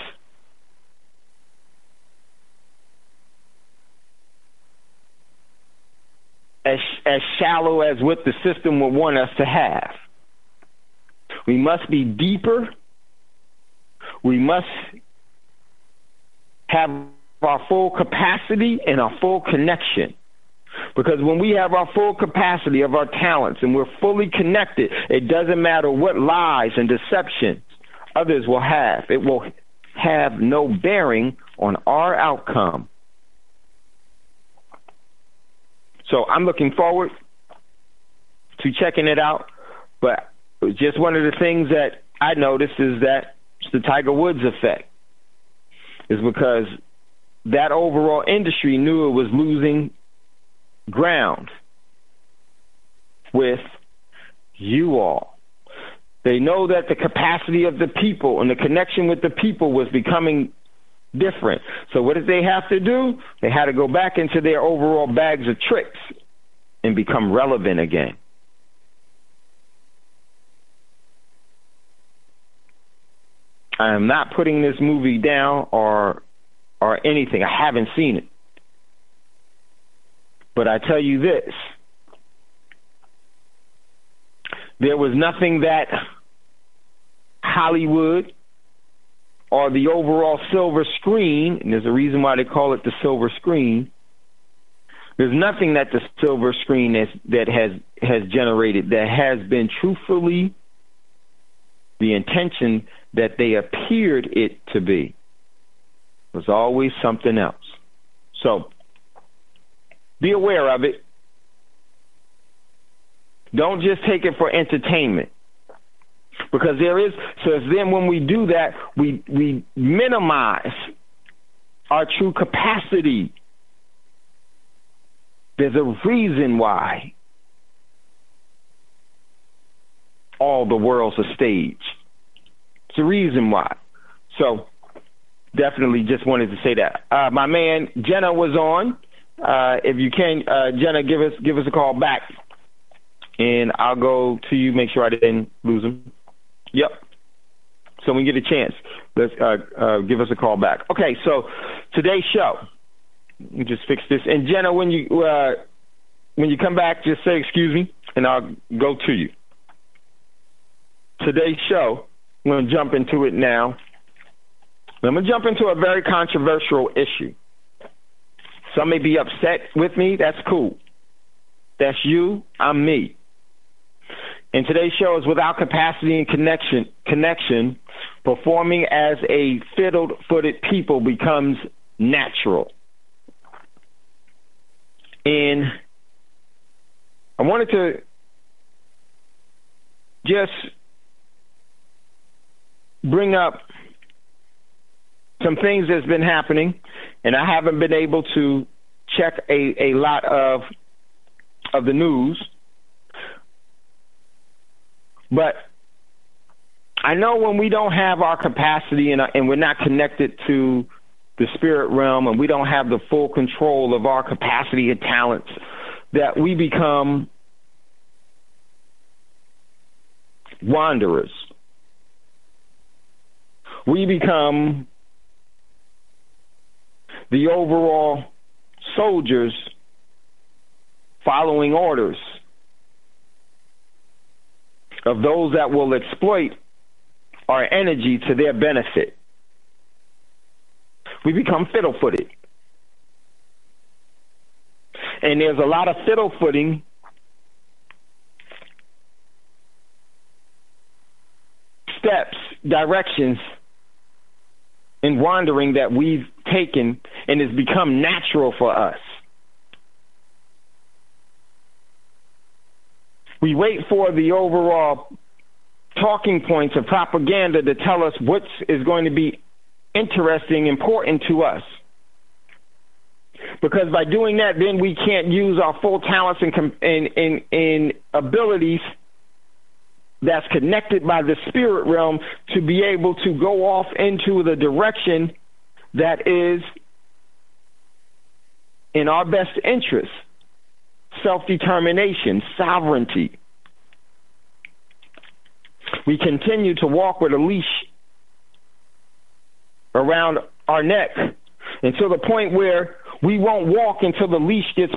S5: shallow as what the system would want us to have. We must be deeper. We must have our full capacity and our full connection. Because when we have our full capacity of our talents and we're fully connected, it doesn't matter what lies and deceptions others will have. It will have no bearing on our outcome. So I'm looking forward to checking it out. But just one of the things that I noticed is that it's the Tiger Woods effect. Is because that overall industry knew it was losing ground with you all. They know that the capacity of the people and the connection with the people was becoming different. So what did they have to do? They had to go back into their overall bags of tricks and become relevant again. I am not putting this movie down or anything. I haven't seen it. But I tell you this. There was nothing that Hollywood or the overall silver screen, and there's a reason why they call it the silver screen, there's nothing that the silver screen that has generated that has been truthfully the intention that they appeared it to be. It was always something else. So be aware of it. Don't just take it for entertainment. Because then when we do that, we minimize our true capacity. There's a reason why all the world's a stage. It's a reason why. So definitely just wanted to say that. My man Jenna was on. If you can, Jenna, give us a call back, and I'll go to you. Make sure I didn't lose him. Yep. So when you get a chance, let's give us a call back. Okay. So today's show. Let me just fix this. And Jenna, when you come back, just say excuse me, and I'll go to you. Today's show, I'm going to jump into it now. I'm going to jump into a very controversial issue. Some may be upset with me. That's cool. That's you. I'm me. And today's show is without capacity and connection, performing as a fiddle-footed people becomes natural. And I wanted to just bring up some things that's been happening, and I haven't been able to check a lot of the news. But I know when we don't have our capacity and we're not connected to the spirit realm, and we don't have the full control of our capacity and talents, that we become wanderers. We become the overall soldiers following orders of those that will exploit our energy to their benefit. We become fiddle-footed. And there's a lot of fiddle-footing steps, directions, and wandering that we've taken, and it's become natural for us. We wait for the overall talking points of propaganda to tell us what is going to be interesting, important to us. Because by doing that, then we can't use our full talents and abilities that's connected by the spirit realm to be able to go off into the direction that is in our best interest. Self-determination, sovereignty. We continue to walk with a leash around our neck until the point where we won't walk until the leash gets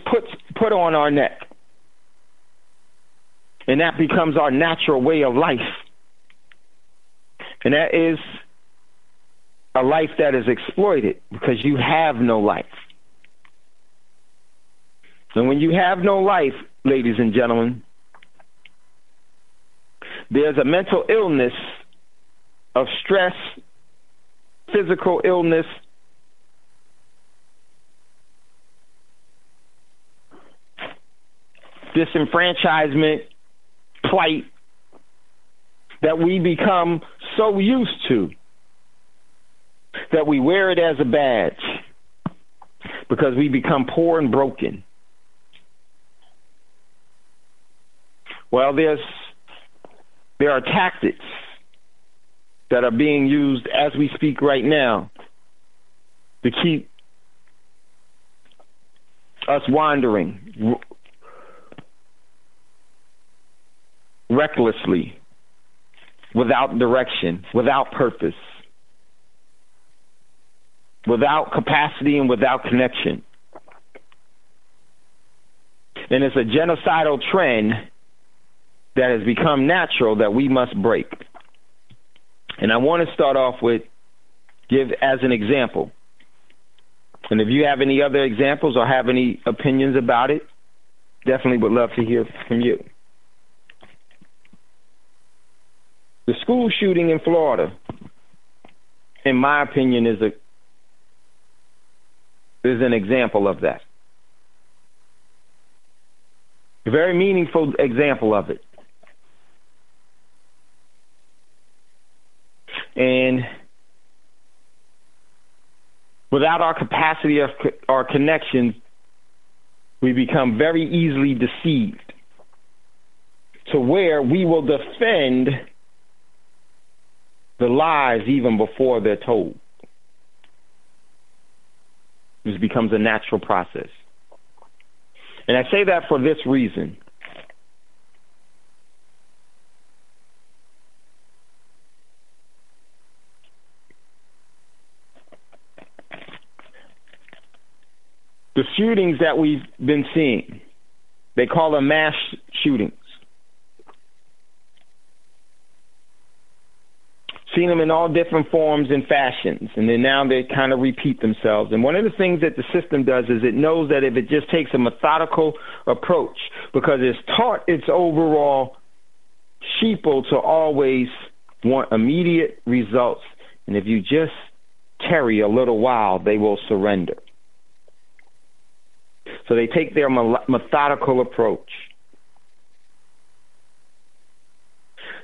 S5: put on our neck. And that becomes our natural way of life. And that is a life that is exploited because you have no life. And when you have no life, ladies and gentlemen, there's a mental illness of stress, physical illness, disenfranchisement, plight that we become so used to that we wear it as a badge because we become poor and broken. Well, there are tactics that are being used as we speak right now to keep us wandering recklessly, without direction, without purpose, without capacity, and without connection. And it's a genocidal trend that has become natural that we must break. And I want to start off with give as an example. And if you have any other examples or have any opinions about it, definitely would love to hear from you. The school shooting in Florida, in my opinion, is an example of that. A very meaningful example of it. And without our capacity of our connections, we become very easily deceived to where we will defend the lies even before they're told. This becomes a natural process. And I say that for this reason. The shootings that we've been seeing, they call them mass shootings. Seen them in all different forms and fashions, and then now they kind of repeat themselves. And one of the things that the system does is it knows that if it just takes a methodical approach, because it's taught its overall sheeple to always want immediate results, and if you just tarry a little while, they will surrender. So they take their methodical approach.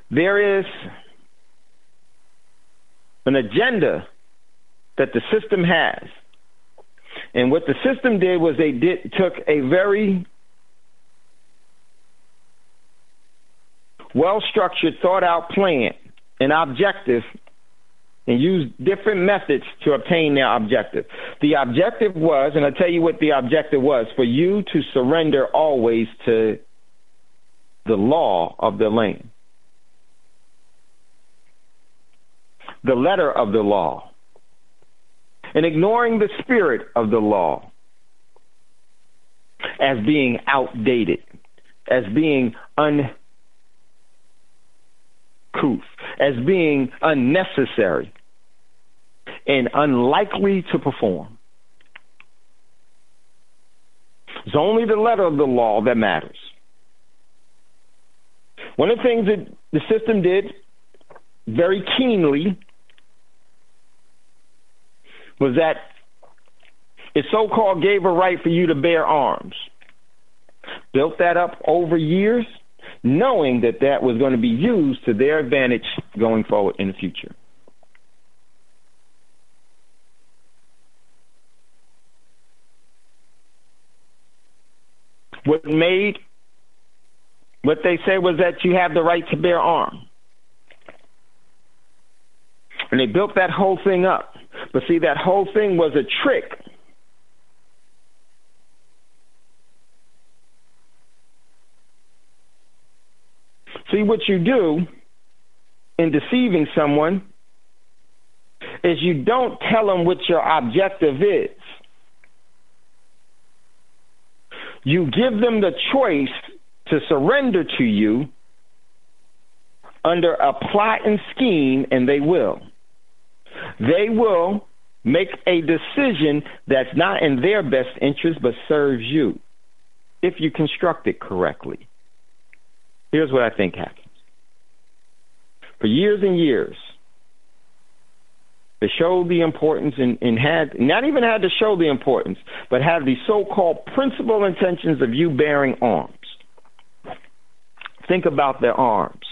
S5: There is an agenda that the system has. And what the system did was they took a very well-structured, thought-out plan and objective and used different methods to obtain their objective. The objective was, and I'll tell you what the objective was, for you to surrender always to the law of the land. The letter of the law, and ignoring the spirit of the law as being outdated, as being uncouth, as being unnecessary, and unlikely to perform. It's only the letter of the law that matters. One of the things that the system did very keenly was that it so-called gave a right for you to bear arms. Built that up over years, knowing that that was going to be used to their advantage going forward in the future. What they said was that you have the right to bear arms. And they built that whole thing up. But see, that whole thing was a trick. See, what you do in deceiving someone is you don't tell them what your objective is. You give them the choice to surrender to you under a plot and scheme, and they will. They will make a decision that's not in their best interest but serves you if you construct it correctly. Here's what I think happens. For years and years, they showed the importance and had, not even had to show the importance, but have the so-called principal intentions of you bearing arms. Think about their arms.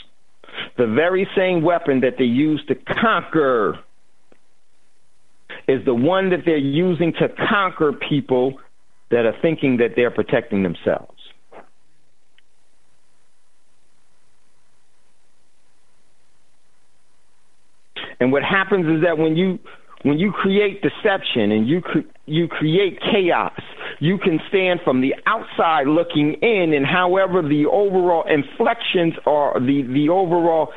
S5: The very same weapon that they use to conquer is the one that they're using to conquer people that are thinking that they're protecting themselves. And what happens is that when you create deception and you create chaos, you can stand from the outside looking in, and however the overall inflections or the overall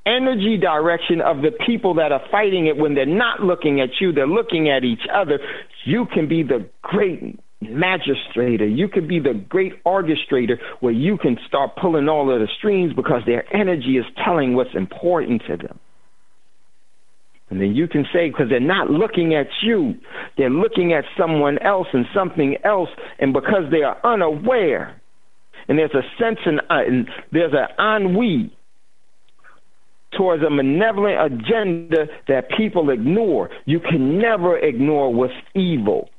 S5: energy direction of the people that are fighting it, when they're not looking at you, they're looking at each other, you can be the great magistrator. You can be the great orchestrator where you can start pulling all of the strings because their energy is telling what's important to them. And then you can say, because they're not looking at you, they're looking at someone else and something else, and because they are unaware, and there's a sense and there's an ennui towards a malevolent agenda that people ignore. You can never ignore what's evil,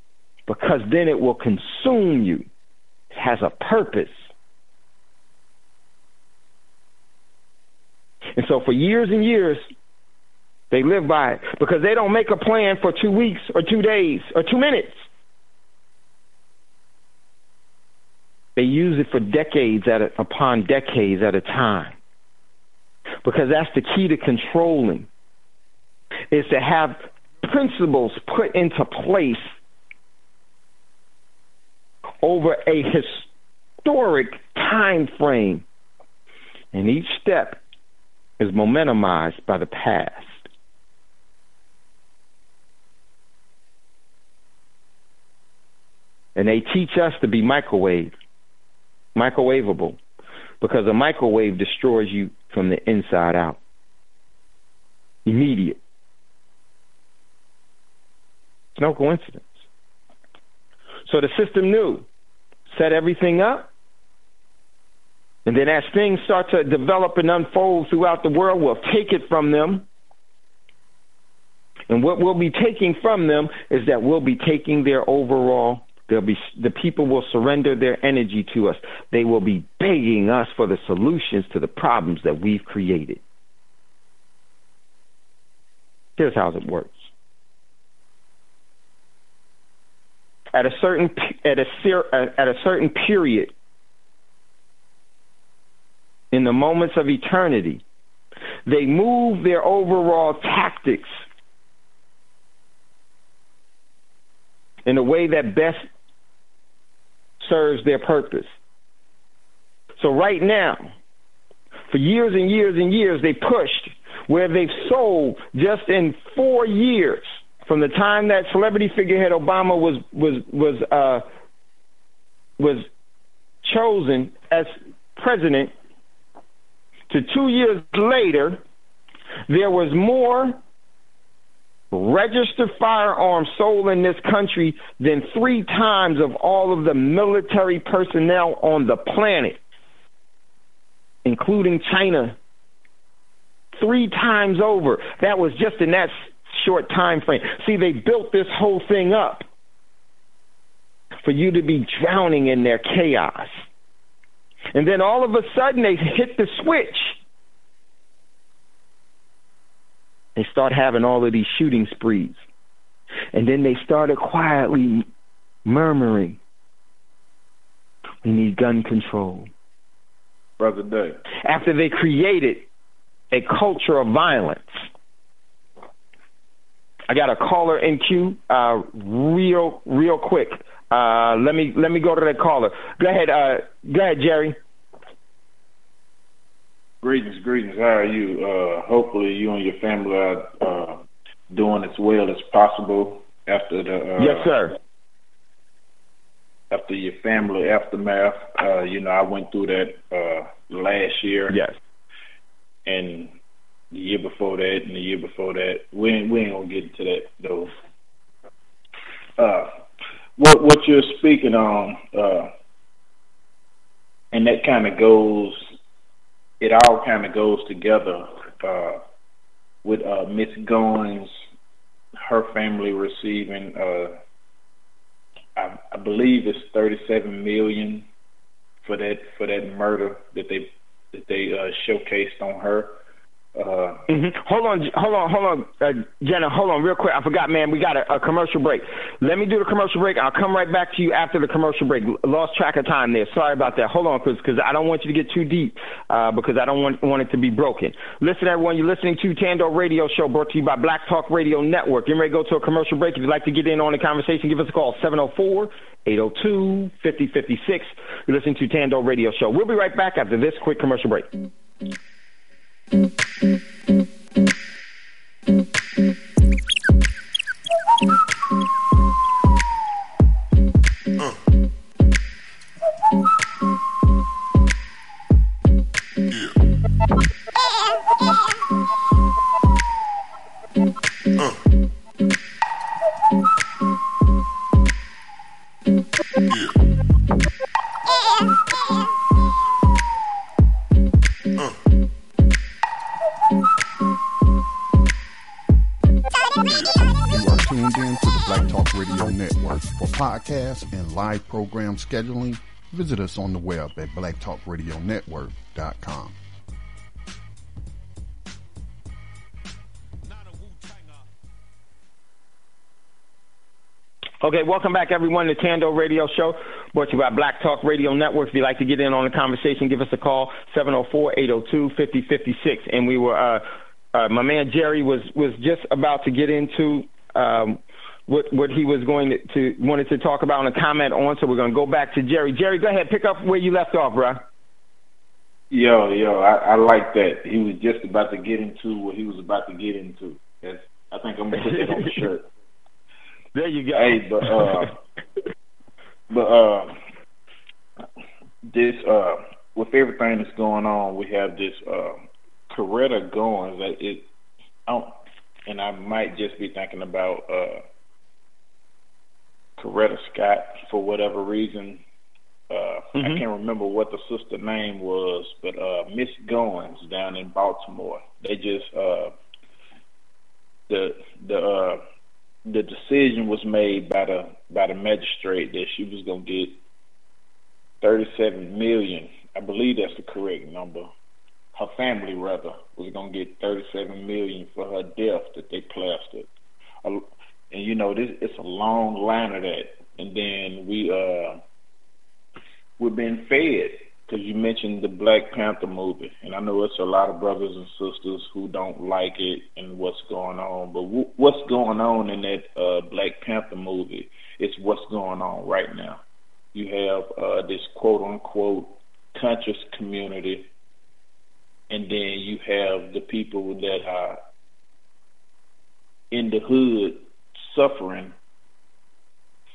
S5: because then it will consume you. It has a purpose. And so for years and years, they live by it, because they don't make a plan for 2 weeks or 2 days or 2 minutes. They use it for decades upon decades at a time, because that's the key to controlling, is to have principles put into place over a historic time frame, and each step is momentumized by the past. And they teach us to be microwavable, because a microwave destroys you from the inside out. Immediate. It's no coincidence. So the system knew, set everything up, and then as things start to develop and unfold throughout the world, we'll take it from them. And what we'll be taking from them is that we'll be taking their overall. The people will surrender their energy to us. They will be begging us for the solutions to the problems that we've created. Here's how it works. At a certain period in the moments of eternity, they move their overall tactics in a way that best serves their purpose. So right now, for years and years and years, they pushed where they've sold just in 4 years, from the time that celebrity figurehead Obama was chosen as president to 2 years later, there was more registered firearms sold in this country than 3 times of all of the military personnel on the planet, including China. 3 times over. That was just in that short time frame. See, they built this whole thing up for you to be drowning in their chaos. And then all of a sudden they hit the switch. They start having all of these shooting sprees. And then they started quietly murmuring, we need gun control.
S8: Brother Dave.
S5: After they created a culture of violence. I got a caller in queue real quick. Let me go to that caller. Go ahead, Jerry.
S8: Greetings. How are you? Hopefully you and your family are doing as well as possible after the
S5: yes, sir.
S8: After your family aftermath. I went through that last year.
S5: Yes.
S8: And the year before that, and the year before that. We ain't gonna get into that though. What you're speaking on, and that kind of goes. It all kind of goes together with Miss Goins, her family receiving, I believe it's $37 million for that murder that they showcased on her.
S5: Hold on, Jenna. Hold on, real quick. I forgot, man. We got a commercial break. Let me do the commercial break. I'll come right back to you after the commercial break. Lost track of time there. Sorry about that. Hold on, because I don't want you to get too deep, because I don't want it to be broken. Listen, everyone. You're listening to Thando Radio Show, brought to you by Black Talk Radio Network. Getting ready to go to a commercial break. If you'd like to get in on the conversation, give us a call, 704-802-5056. You're listening to Thando Radio Show. We'll be right back after this quick commercial break.
S2: You are tuned in to the Black Talk Radio Network. For podcasts and live program scheduling, visit us on the web at blacktalkradionetwork.com.
S5: Okay, welcome back, everyone, to Thando Radio Show, brought to you by Black Talk Radio Network. If you'd like to get in on the conversation, give us a call, 704-802-5056. And we were, my man Jerry was just about to get into what he was wanted to talk about and comment on, so we're going to go back to Jerry. Jerry, go ahead, pick up where you left off, bro.
S8: Yo, I like that. He was just about to get into what he was about to get into. I think I'm going to put that on the shirt.
S5: There you go.
S8: Hey, this with everything that's going on, we have this Coretta Goins and I might just be thinking about Coretta Scott for whatever reason. I can't remember what the sister name was, but Miss Goins down in Baltimore. They just the decision was made by the magistrate that she was going to get $37 million. I believe that's the correct number. Her family, rather, was going to get $37 million for her death that they plastered. And it's a long line of that. And then we've been fed, because you mentioned the Black Panther movie, and I know it's a lot of brothers and sisters who don't like it and what's going on, but what's going on in that Black Panther movie is what's going on right now. You have this quote-unquote conscious community, and then you have the people that are in the hood suffering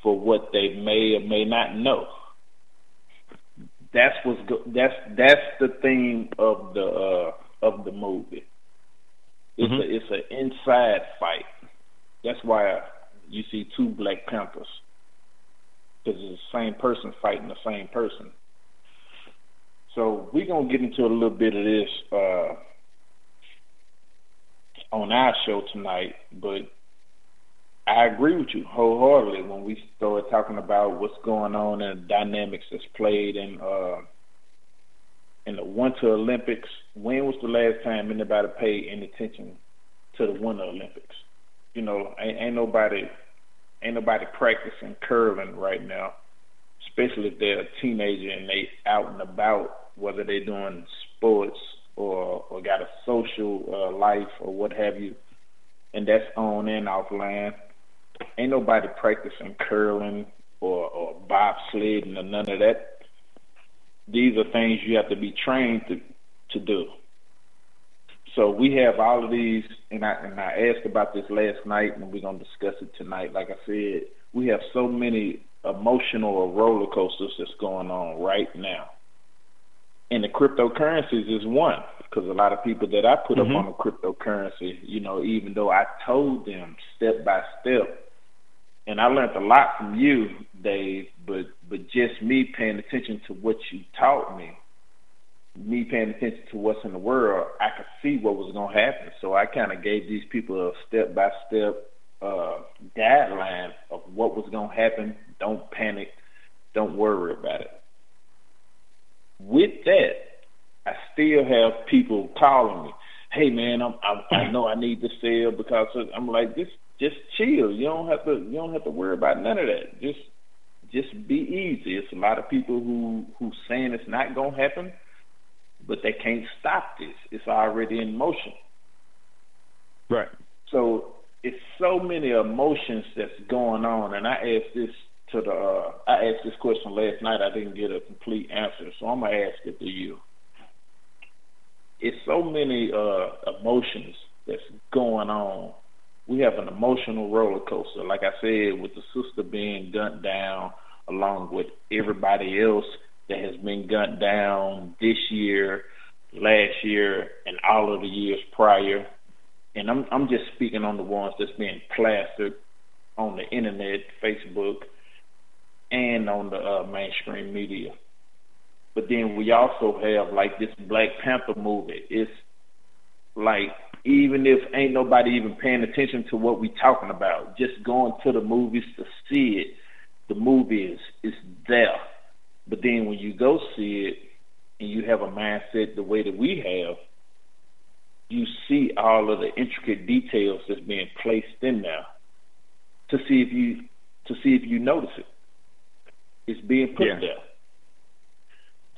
S8: for what they may or may not know. That's the theme of the movie. It's an inside fight. That's why you see two Black Panthers, because it's the same person fighting the same person. So we're gonna get into a little bit of this on our show tonight, but I agree with you wholeheartedly when we start talking about what's going on and the dynamics that's played in the Winter Olympics. When was the last time anybody paid any attention to the Winter Olympics? Ain't nobody practicing curling right now, especially if they're a teenager and they out and about, whether they're doing sports or got a social life or what have you, and that's on and off land. Ain't nobody practicing curling or bobsledding or none of that. These are things you have to be trained to do. So we have all of these, and I asked about this last night, and we're going to discuss it tonight. Like I said, we have so many emotional roller coasters that's going on right now. And the cryptocurrencies is one, because a lot of people that I put up on the cryptocurrency, even though I told them step by step, and I learned a lot from you, Dave, but just me paying attention to what you taught me, me paying attention to what's in the world, I could see what was going to happen. So I kind of gave these people a step-by-step guideline of what was going to happen. Don't panic. Don't worry about it. With that, I still have people calling me, hey, man, I know I need to sell because I'm like, just chill. You don't have to worry about none of that. Just be easy. It's a lot of people who saying it's not gonna happen, but they can't stop this. It's already in motion.
S5: Right.
S8: So it's so many emotions that's going on, and I asked this question last night. I didn't get a complete answer, so I'm gonna ask it to you. It's so many emotions that's going on. We have an emotional roller coaster, like I said, with the sister being gunned down, along with everybody else that has been gunned down this year, last year, and all of the years prior. And I'm just speaking on the ones that's being plastered on the internet, Facebook, and on the mainstream media. But then we also have like this Black Panther movie. It's Like, even if ain't nobody even paying attention to what we talking about, just going to the movies to see it, the movie is there. But then when you go see it and you have a mindset the way that we have, you see all of the intricate details that's being placed in there to see if you notice it. It's being put there.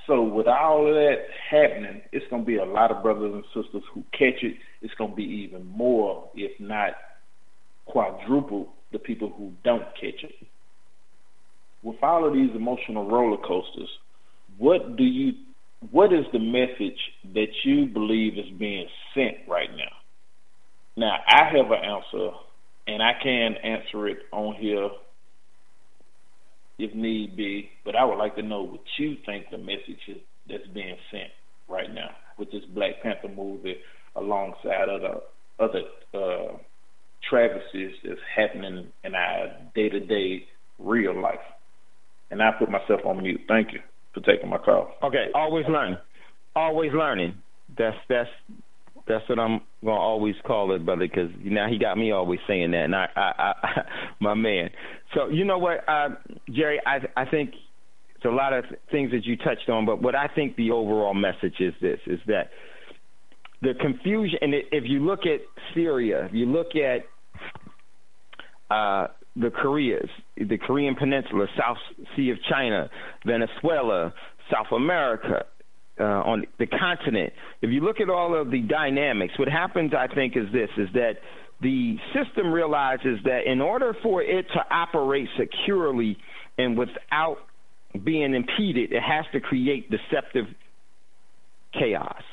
S8: So with all of that happening, it's going to be a lot of brothers and sisters who catch it. It's going to be even more, if not quadruple, the people who don't catch it. With all of these emotional roller coasters, what is the message that you believe is being sent right now? Now, I have an answer, and I can answer it on here if need be, but I would like to know what you think the message is that's being sent right now with this Black Panther movie alongside other travesties that's happening in our day-to-day real life. And I put myself on mute. Thank you for taking my call.
S5: Okay, always learning. Always learning. That's what I'm going to always call it, brother, because now he got me always saying that, and I my man. So you know what, Jerry, I think it's a lot of things that you touched on, but what I think the overall message is this, is that the confusion, and if you look at Syria, if you look at the Koreas, the Korean Peninsula, South Sea of China, Venezuela, South America, on the continent, if you look at all of the dynamics, what happens, I think, is this, is that the system realizes that in order for it to operate securely and without being impeded, it has to create deceptive chaos.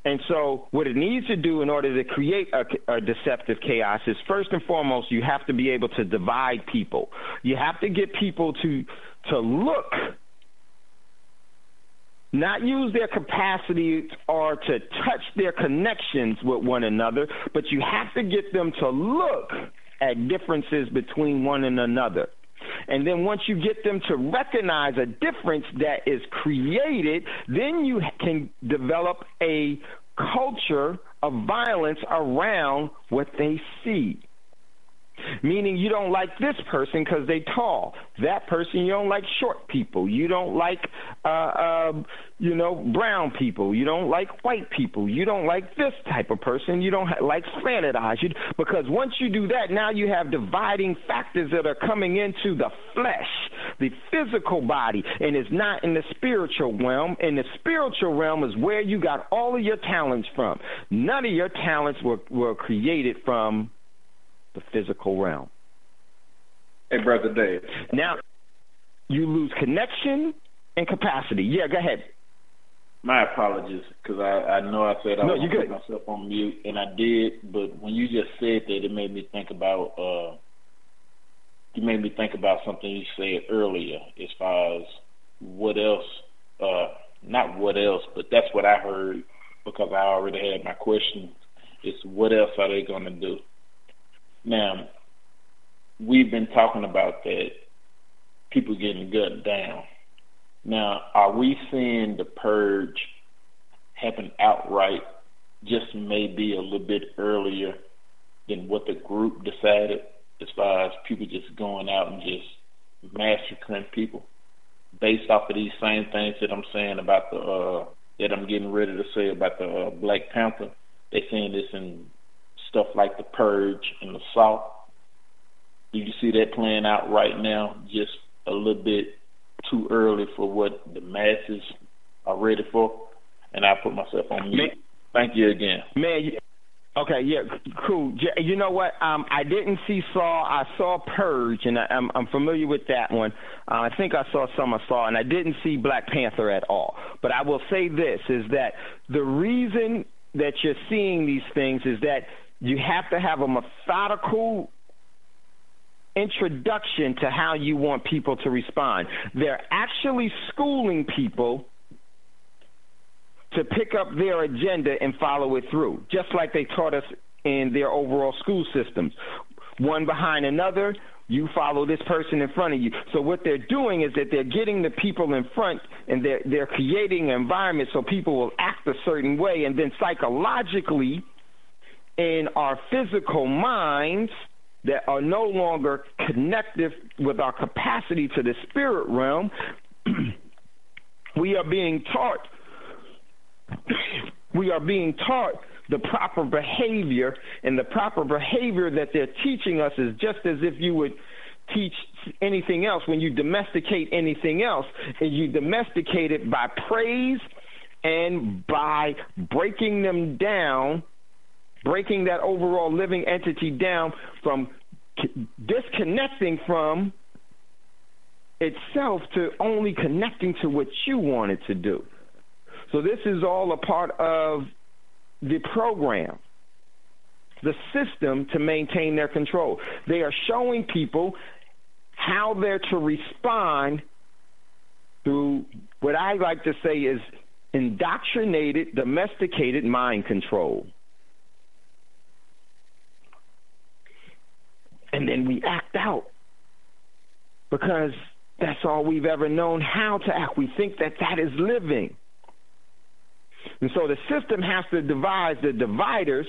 S5: And so what it needs to do in order to create a deceptive chaos is, first and foremost, you have to be able to divide people. You have to get people to look, not use their capacity or to touch their connections with one another, but you have to get them to look at differences between one and another. And then once you get them to recognize a difference that is created, then you can develop a culture of violence around what they see. Meaning you don't like this person because they tall. That person, you don't like short people. You don't like, brown people. You don't like white people. You don't like this type of person. You don't like slanted eyes. Because once you do that, now you have dividing factors that are coming into the flesh, the physical body, and it's not in the spiritual realm. And the spiritual realm is where you got all of your talents from. None of your talents were created from the physical realm.
S8: Hey, Brother Dave.
S5: Now, you lose connection and capacity. Yeah, go ahead.
S8: My apologies, because I know I said I was going to put myself on mute, and I did, but when you just said that, it made me think about something you said earlier as far as what else, not what else, but that's what I heard, because I already had my question, is what else are they going to do? Now, we've been talking about that, people getting gunned down. Now, are we seeing the purge happen outright, just maybe a little bit earlier than what the group decided, as far as people just going out and just massacring people, based off of these same things that I'm saying about that I'm getting ready to say about the Black Panther? They saying this in stuff like the purge in the South. Do you see that playing out right now, just a little bit too early for what the masses are ready for? And I put myself on mute. Thank you again.
S5: Man, okay, yeah, cool. You know what? I didn't see Saw. I saw Purge, and I'm familiar with that one. I think I saw some of Saw, and I didn't see Black Panther at all. But I will say this, is that the reason that you're seeing these things is that you have to have a methodical introduction to how you want people to respond. They're actually schooling people to pick up their agenda and follow it through, just like they taught us in their overall school systems. One behind another, You follow this person in front of you. So what they're doing is that they're getting the people in front, and they're creating an environment so people will act a certain way, and then psychologically in our physical minds that are no longer connected with our capacity to the spirit realm, we are being taught the proper behavior, and the proper behavior that they're teaching us is just as if you would teach anything else. When you domesticate anything else, and you domesticate it by praise and by breaking them down, breaking that overall living entity down from disconnecting from itself to only connecting to what you want it to do. So this is all a part of the program, the system to maintain their control. They are showing people how they're to respond through what I like to say is indoctrinated, domesticated mind control. And then we act out because that's all we've ever known how to act. We think that that is living. And so the system has to devise the dividers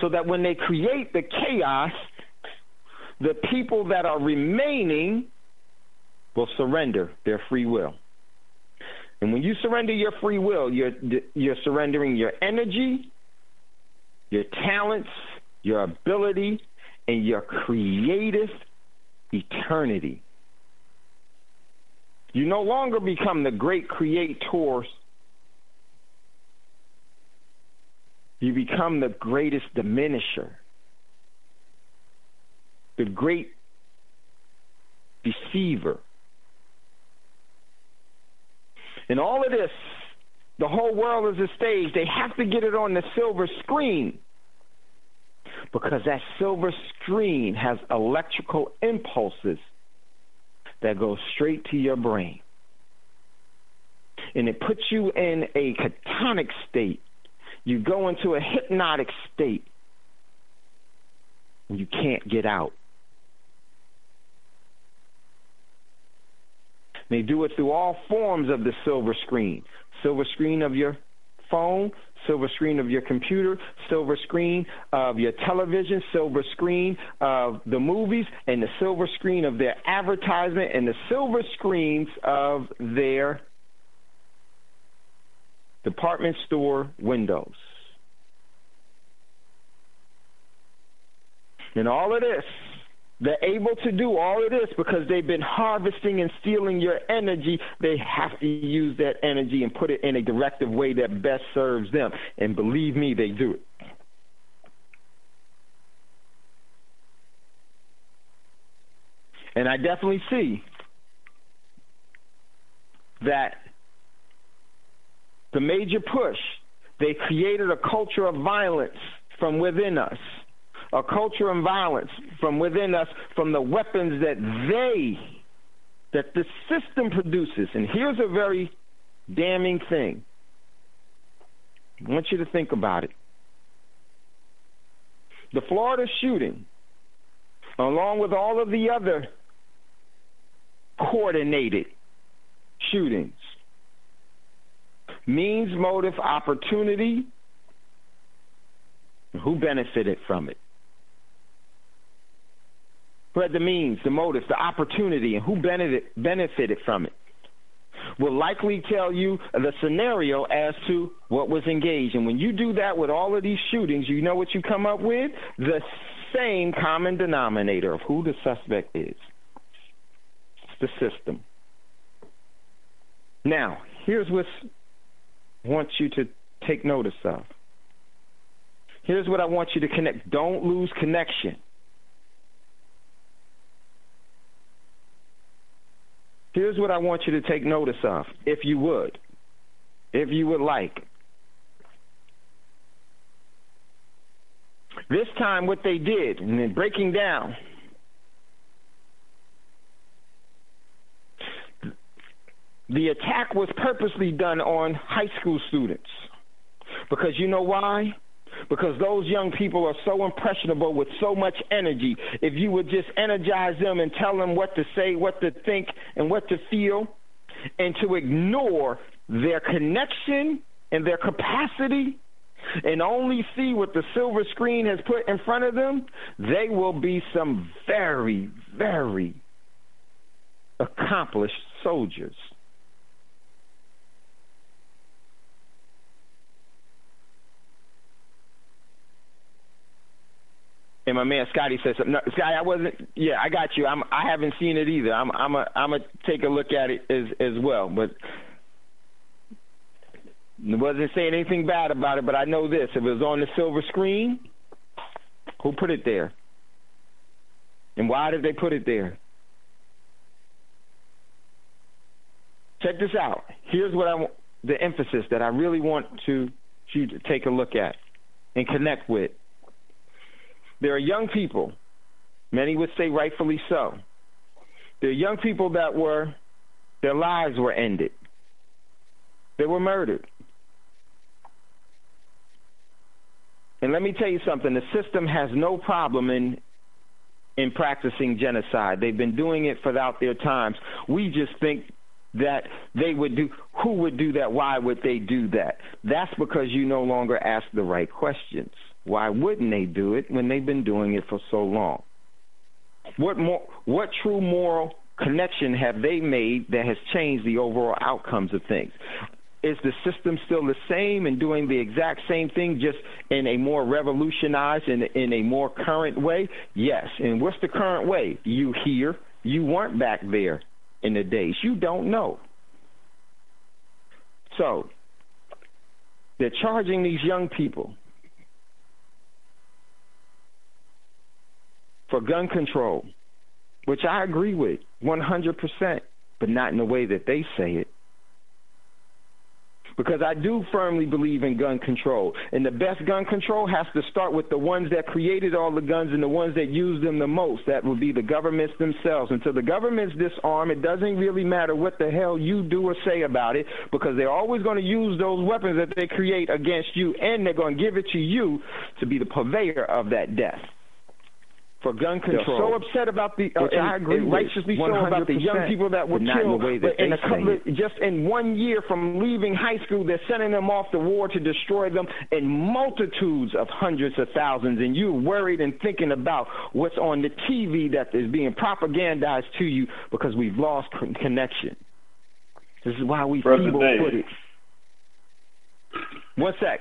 S5: so that when they create the chaos, the people that are remaining will surrender their free will. And when you surrender your free will, you're surrendering your energy, your talents, your ability, and your creative eternity. You no longer become the great creators. You become the greatest diminisher, the great deceiver. And all of this, the whole world is a stage. They have to get it on the silver screen because that silver screen has electrical impulses that go straight to your brain. And it puts you in a catonic state. You go into a hypnotic state. You can't get out. They do it through all forms of the silver screen. Silver screen of your phone, silver screen of your computer, silver screen of your television, silver screen of the movies, and the silver screen of their advertisement, and the silver screens of their department store windows. And all of this, they're able to do all of this because they've been harvesting and stealing your energy. They have to use that energy and put it in a directive way that best serves them. And believe me, they do it. And I definitely see that the major push, they created a culture of violence from within us. A culture of violence from within us, from the weapons that the system produces. And here's a very damning thing. I want you to think about it. The Florida shooting, along with all of the other coordinated shootings, means, motive, opportunity, who benefited from it? Who had the means, the motive, the opportunity, and who benefited from it will likely tell you the scenario as to what was engaged. And when you do that with all of these shootings, you know what you come up with? The same common denominator of who the suspect is. It's the system. Now, here's what I want you to take notice of. Here's what I want you to connect. Don't lose connection. Here's what I want you to take notice of, if you would like. This time what they did, and then breaking down, the attack was purposely done on high school students. Because you know why? because those young people are so impressionable with so much energy. If you would just energize them and tell them what to say, what to think, and what to feel, and to ignore their connection and their capacity and only see what the silver screen has put in front of them, they will be some very, very accomplished soldiers. And my man Scotty said something. No, Scotty, I wasn't. Yeah, I got you. I haven't seen it either. I'm a take a look at it as well. But I wasn't saying anything bad about it. But I know this: if it was on the silver screen, who put it there? And why did they put it there? Check this out. Here's what I want, the emphasis that I really want you to take a look at and connect with. There are young people, many would say rightfully so. There are young people that their lives were ended. They were murdered. And let me tell you something, the system has no problem in practicing genocide. They've been doing it throughout their times. We just think that who would do that? Why would they do that? That's because you no longer ask the right questions. Why wouldn't they do it when they've been doing it for so long? What true moral connection have they made that has changed the overall outcomes of things? Is the system still the same and doing the exact same thing, just in a more revolutionized and in a more current way? Yes. And what's the current way? You here. You weren't back there in the days. You don't know. So they're charging these young people for gun control, which I agree with 100%, but not in the way that they say it. Because I do firmly believe in gun control. And the best gun control has to start with the ones that created all the guns and the ones that use them the most. That would be the governments themselves. Until the governments disarm, it doesn't really matter what the hell you do or say about it, because they're always going to use those weapons that they create against you, and they're going to give it to you to be the purveyor of that death. For gun control. They're so upset about which I agree with, righteously so, about the young people that were killed. Just in 1 year from leaving high school, they're sending them off to war to destroy them in multitudes of hundreds of thousands. And you're worried and thinking about what's on the TV that is being propagandized to you, because we've lost connection. This is why we feeble-footed. One sec.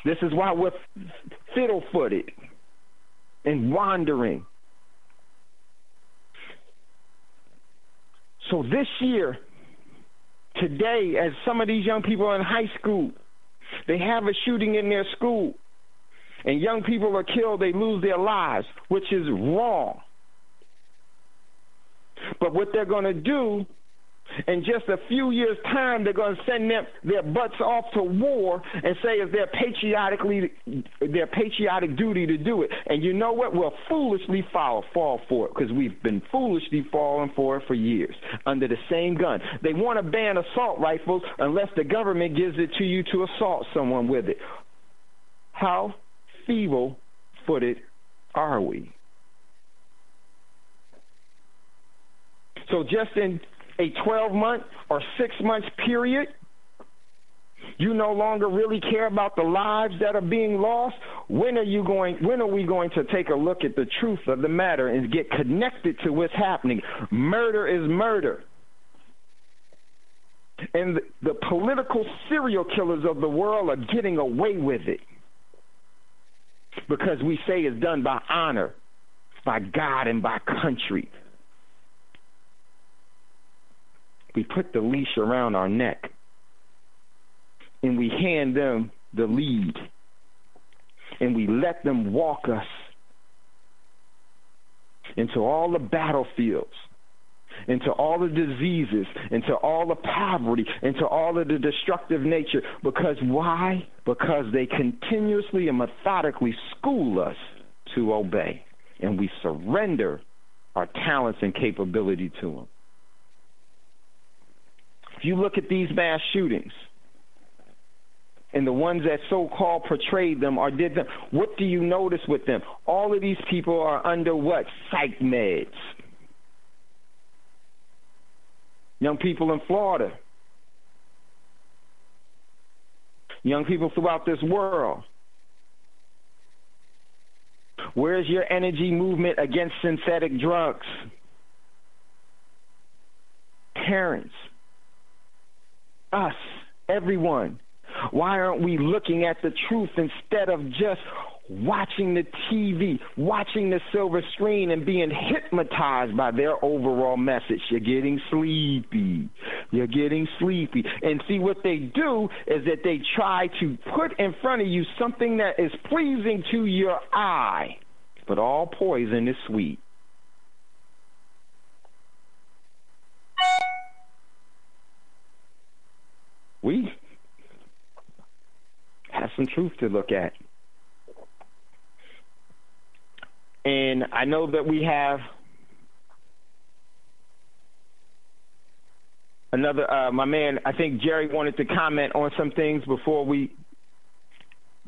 S5: This is why we're fiddle-footed and wandering. So this year, today, as some of these young people are in high school, they have a shooting in their school, and young people are killed, they lose their lives, which is wrong. But what they're going to do, in just a few years' time, they're going to send their butts off to war and say it's their patriotic duty to do it. And you know what? We'll foolishly fall for it, because we've been foolishly falling for it for years under the same gun. They want to ban assault rifles unless the government gives it to you to assault someone with it. How feeble-footed are we? So just in a 12-month or 6-month period, you no longer really care about the lives that are being lost. When are we going to take a look at the truth of the matter and get connected to what's happening? Murder is murder. And the political serial killers of the world are getting away with it, because we say it's done by honor, by God, and by country. We put the leash around our neck, and we hand them the lead, and we let them walk us into all the battlefields, into all the diseases, into all the poverty, into all of the destructive nature. Because why? Because they continuously and methodically school us to obey, and we surrender our talents and capability to them. If you look at these mass shootings, and the ones that so-called portrayed them or did them, what do you notice with them? All of these people are under what? Psych meds. Young people in Florida. Young people throughout this world. Where's your energy movement against synthetic drugs? Parents. Us. Everyone. Why aren't we looking at the truth instead of just watching the TV, watching the silver screen and being hypnotized by their overall message? You're getting sleepy. You're getting sleepy. And see, what they do is that they try to put in front of you something that is pleasing to your eye, but all poison is sweet. We have some truth to look at. And I know that we have another, my man, I think Jerry wanted to comment on some things before we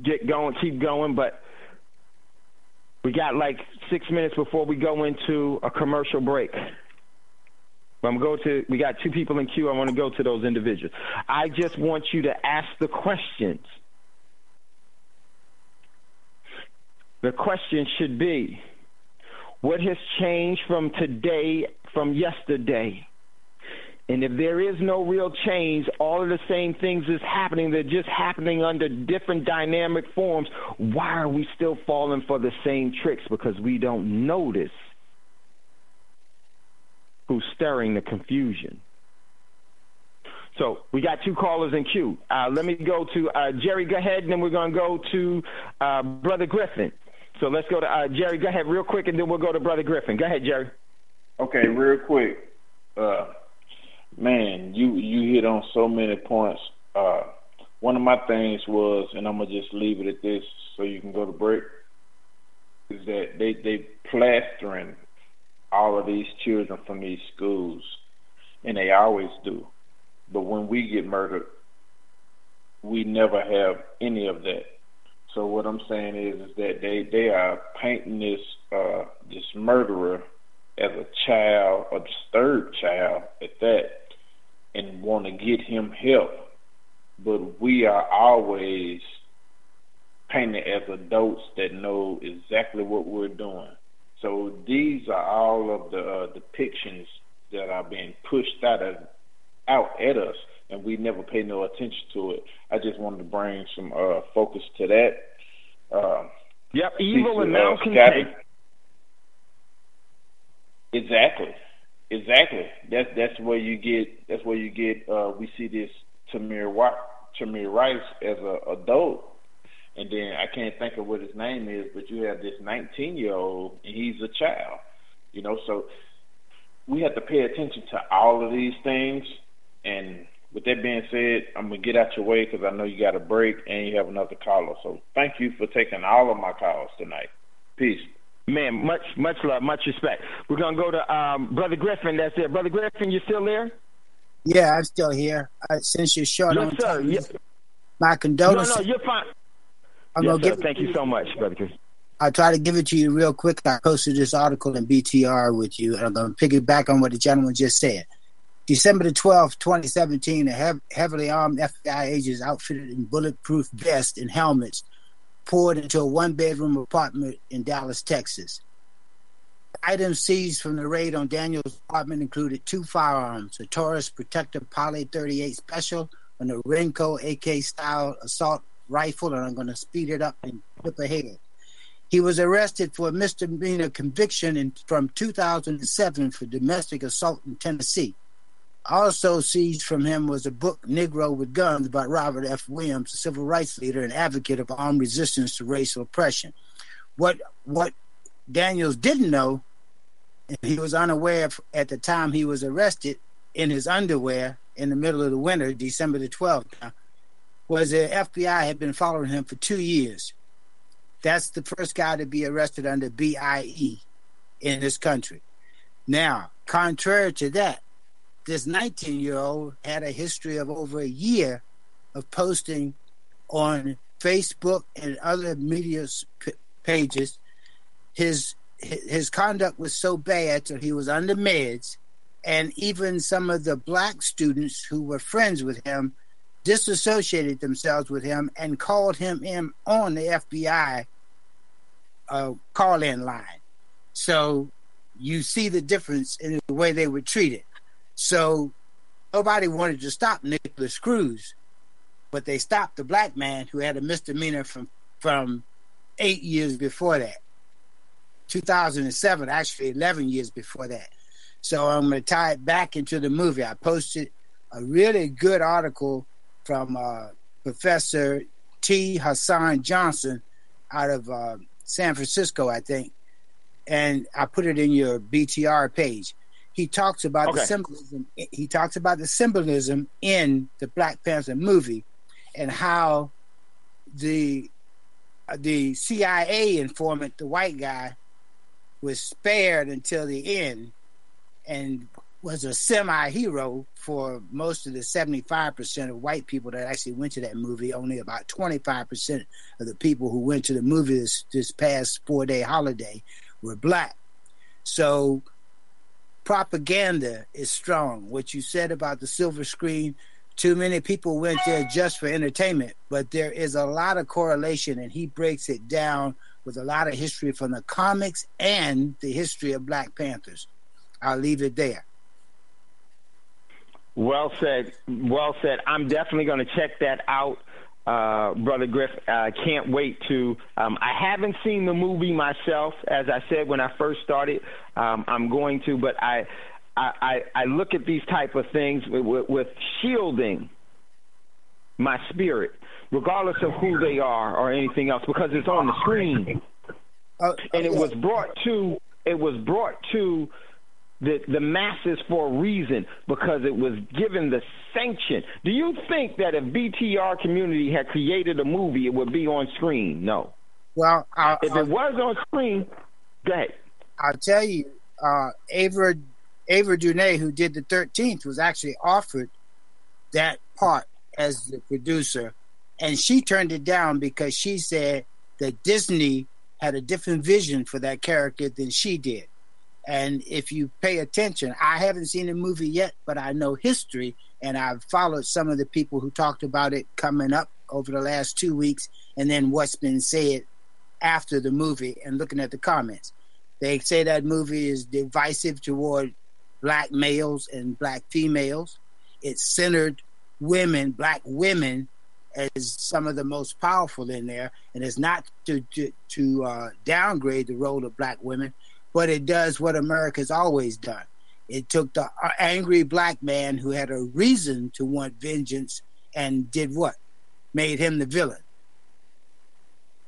S5: get going, keep going, but we got like 6 minutes before we go into a commercial break. We got 2 people in queue. I want to go to those individuals. I just want you to ask the questions. The question should be, what has changed from today, from yesterday? And if there is no real change, all of the same things is happening. They're just happening under different dynamic forms. Why are we still falling for the same tricks? Because we don't notice who's stirring the confusion. So we got 2 callers in queue. Let me go to Jerry. Go ahead, and then we're going to go to Brother Griffin. So let's go to Jerry. Go ahead real quick, and then we'll go to Brother Griffin. Go ahead, Jerry.
S8: Okay, real quick. Man, you hit on so many points. One of my things was, and I'm going to just leave it at this so you can go to break, is that they plastering all of these children from these schools, and they always do. But when we get murdered, we never have any of that. So what I'm saying is that they are painting this murderer as a child, a disturbed child at that, and want to get him help. But we are always painted as adults that know exactly what we're doing. So these are all of the depictions that are being pushed out at us, and we never pay no attention to it. I just wanted to bring some focus to that.
S5: Yep, evil and malcontent. Exactly. That's where you get. We see this Tamir Rice as an adult. And then I can't think of what his name is, but you have this 19-year-old, and he's a child. So we have to pay attention to all of these things. And with that being said, I'm going to get out your way because I know you got a break and you have another caller. So thank you for taking all of my calls tonight. Peace. Man, much love, much respect. We're going to go to Brother Griffin. That's it. Brother Griffin, you still there?
S9: Yeah, I'm still here. Since you're short on time, my condolences.
S5: No, you're fine. Thank you so much, Brother Griffin.
S9: I'll try to give it to you real quick. I posted this article in BTR with you, and I'm going to piggyback on what the gentleman just said. December the 12th, 2017, a heavily armed FBI agents outfitted in bulletproof vests and helmets poured into a one-bedroom apartment in Dallas, Texas. Items seized from the raid on Daniel's apartment included 2 firearms, a Taurus Protector Poly 38 Special and a Renko AK-style assault rifle, and I'm going to speed it up and flip ahead. He was arrested for a misdemeanor conviction from 2007 for domestic assault in Tennessee. Also seized from him was a book, Negro with Guns, by Robert F. Williams, a civil rights leader and advocate of armed resistance to racial oppression. What Daniels didn't know, and he was unaware of at the time he was arrested in his underwear in the middle of the winter, December the 12th, was the FBI had been following him for 2 years. That's the first guy to be arrested under BIE in this country. Now, contrary to that, this 19-year-old had a history of over a year of posting on Facebook and other media pages. His conduct was so bad that he was under meds, and even some of the black students who were friends with him disassociated themselves with him and called him in on the FBI call-in line. So you see the difference in the way they were treated. So nobody wanted to stop Nicholas Cruz, but they stopped the black man who had a misdemeanor from 8 years before that. 2007, actually 11 years before that. So I'm going to tie it back into the movie. I posted a really good article from Professor T. Hassan Johnson out of San Francisco, I think, and I put it in your BTR page. He talks about the symbolism. He talks about the symbolism in the Black Panther movie, and how the CIA informant, the white guy, was spared until the end and was a semi-hero for most of the 75% of white people that actually went to that movie. Only about 25% of the people who went to the movie this past 4-day holiday were black. So propaganda is strong. What you said about the silver screen, too many people went there just for entertainment, but there is a lot of correlation, and he breaks it down with a lot of history from the comics and the history of Black Panthers. I'll leave it there.
S5: Well said. Well said. I'm definitely going to check that out, Brother Griff. I can't wait to. I haven't seen the movie myself, as I said when I first started. I'm going to, but I look at these type of things with shielding my spirit, regardless of who they are or anything else, because it's on the screen, and it was brought to the masses for a reason, because it was given the sanction. Do you think that if BTR community had created a movie, it would be on screen? No.
S9: Well,
S5: if it was on screen, go ahead.
S9: I'll tell you, Ava DuVernay, who did the 13th, was actually offered that part as the producer, and she turned it down because she said that Disney had a different vision for that character than she did. And if you pay attention, I haven't seen the movie yet, but I know history, and I've followed some of the people who talked about it coming up over the last 2 weeks, and then what's been said after the movie, and looking at the comments. They say that movie is divisive toward black males and black females. It centered women, black women, as some of the most powerful in there, and it's not to downgrade the role of black women, but it does what America's always done. It took the angry black man who had a reason to want vengeance and did what? Made him the villain.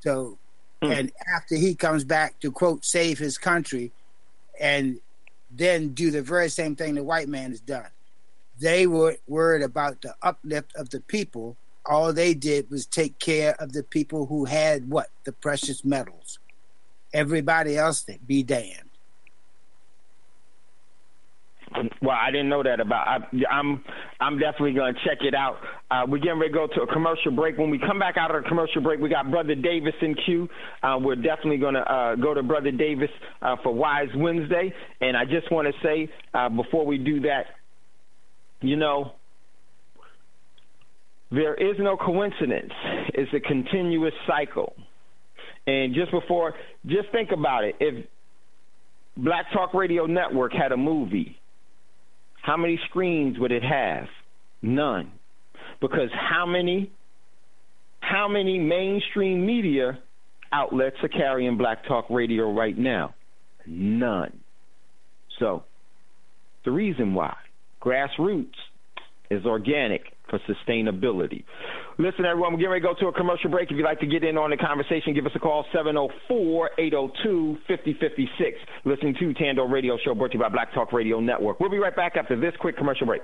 S9: So, and after he comes back to, quote, save his country, and then do the very same thing the white man has done. They were worried about the uplift of the people. All they did was take care of the people who had what? The precious metals. Everybody else, they be damned.
S5: Well, I didn't know that about. I'm definitely going to check it out. We're getting ready to go to a commercial break. When we come back out of the commercial break, we got Brother Davis in queue. We're definitely going to go to Brother Davis for Wise Wednesday. And I just want to say before we do that, you know, there is no coincidence. It's a continuous cycle. And just think about it. If Black Talk Radio Network had a movie, how many screens would it have? None. Because how many mainstream media outlets are carrying Black Talk Radio right now? None. So, the reason why. Grassroots is organic for sustainability. Listen, everyone, we're getting ready to go to a commercial break. If you'd like to get in on the conversation, give us a call, 704-802-5056. Listening to Thando Radio Show, brought to you by Black Talk Radio Network. We'll be right back after this quick commercial break.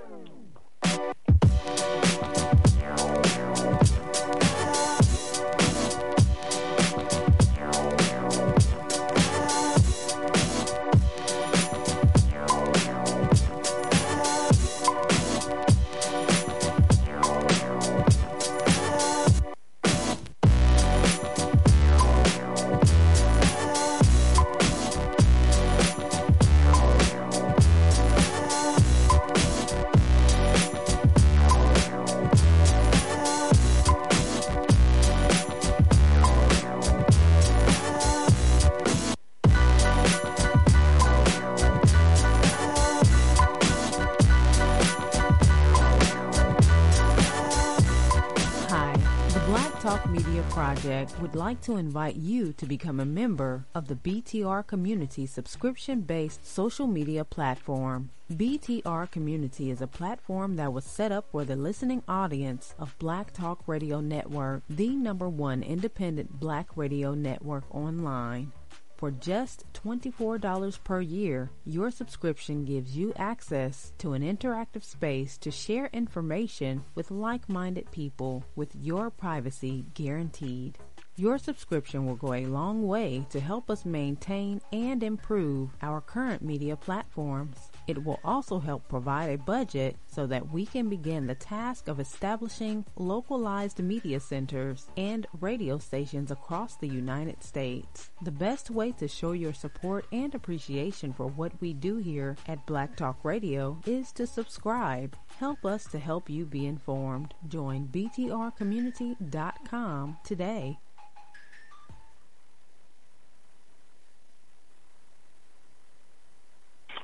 S1: Talk Media Project would like to invite you to become a member of the BTR Community subscription-based social media platform. BTR Community is a platform that was set up for the listening audience of Black Talk Radio Network, the #1 independent black radio network online. For just $24 per year, your subscription gives you access to an interactive space to share information with like-minded people with your privacy guaranteed. Your subscription will go a long way to help us maintain and improve our current media platforms. It will also help provide a budget so that we can begin the task of establishing localized media centers and radio stations across the United States. The best way to show your support and appreciation for what we do here at Black Talk Radio is to subscribe. Help us to help you be informed. Join btrcommunity.com today.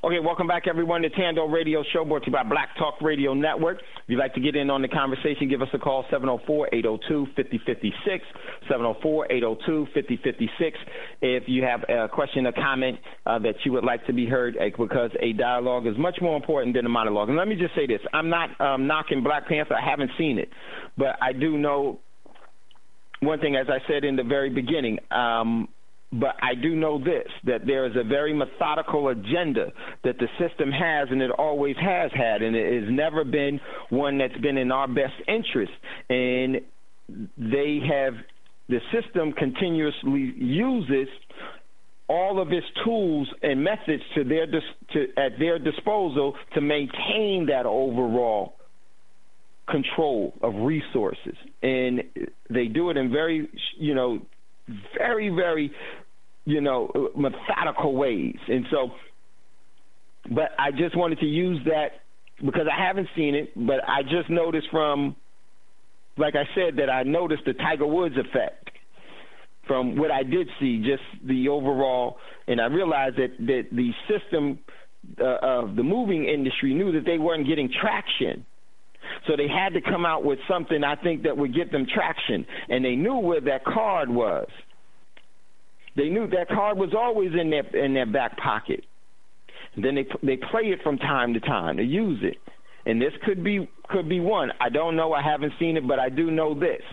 S5: Okay, welcome back, everyone, to Thando Radio Show, brought to you by Black Talk Radio Network. If you'd like to get in on the conversation, give us a call, 704-802-5056, 704-802-5056. If you have a question or comment that you would like to be heard, because a dialogue is much more important than a monologue. And let me just say this. I'm not knocking Black Panther. I haven't seen it. But I do know one thing, as I said in the very beginning, but I do know this, that there is a very methodical agenda that the system has, and it always has had, and it has never been one that's been in our best interest. And the system continuously uses all of its tools and methods at their disposal to maintain that overall control of resources. And they do it in very, very, methodical ways. And so, but I just wanted to use that because I haven't seen it, but I just noticed from, like I said, that I noticed the Tiger Woods effect from what I did see, just the overall, and I realized that the system of the moving industry knew that they weren't getting traction. So they had to come out with something, I think, that would get them traction. And they knew where that card was. They knew that card was always in their back pocket. And then they play it from time to time. They use it. And this could be one. I don't know. I haven't seen it, but I do know this.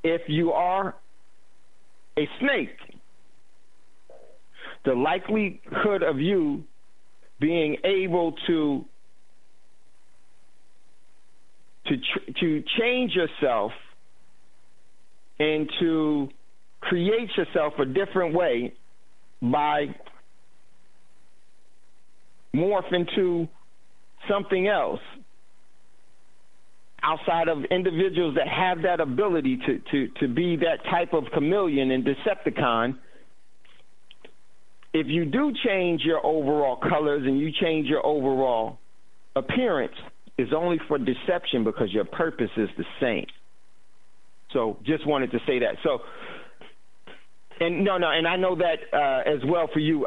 S5: If you are a snake, the likelihood of you being able to change yourself and to create yourself a different way by morph into something else outside of individuals that have that ability to be that type of chameleon and Decepticon. If you do change your overall colors and you change your overall appearance, it's only for deception because your purpose is the same. So just wanted to say that. So, and I know that as well for you,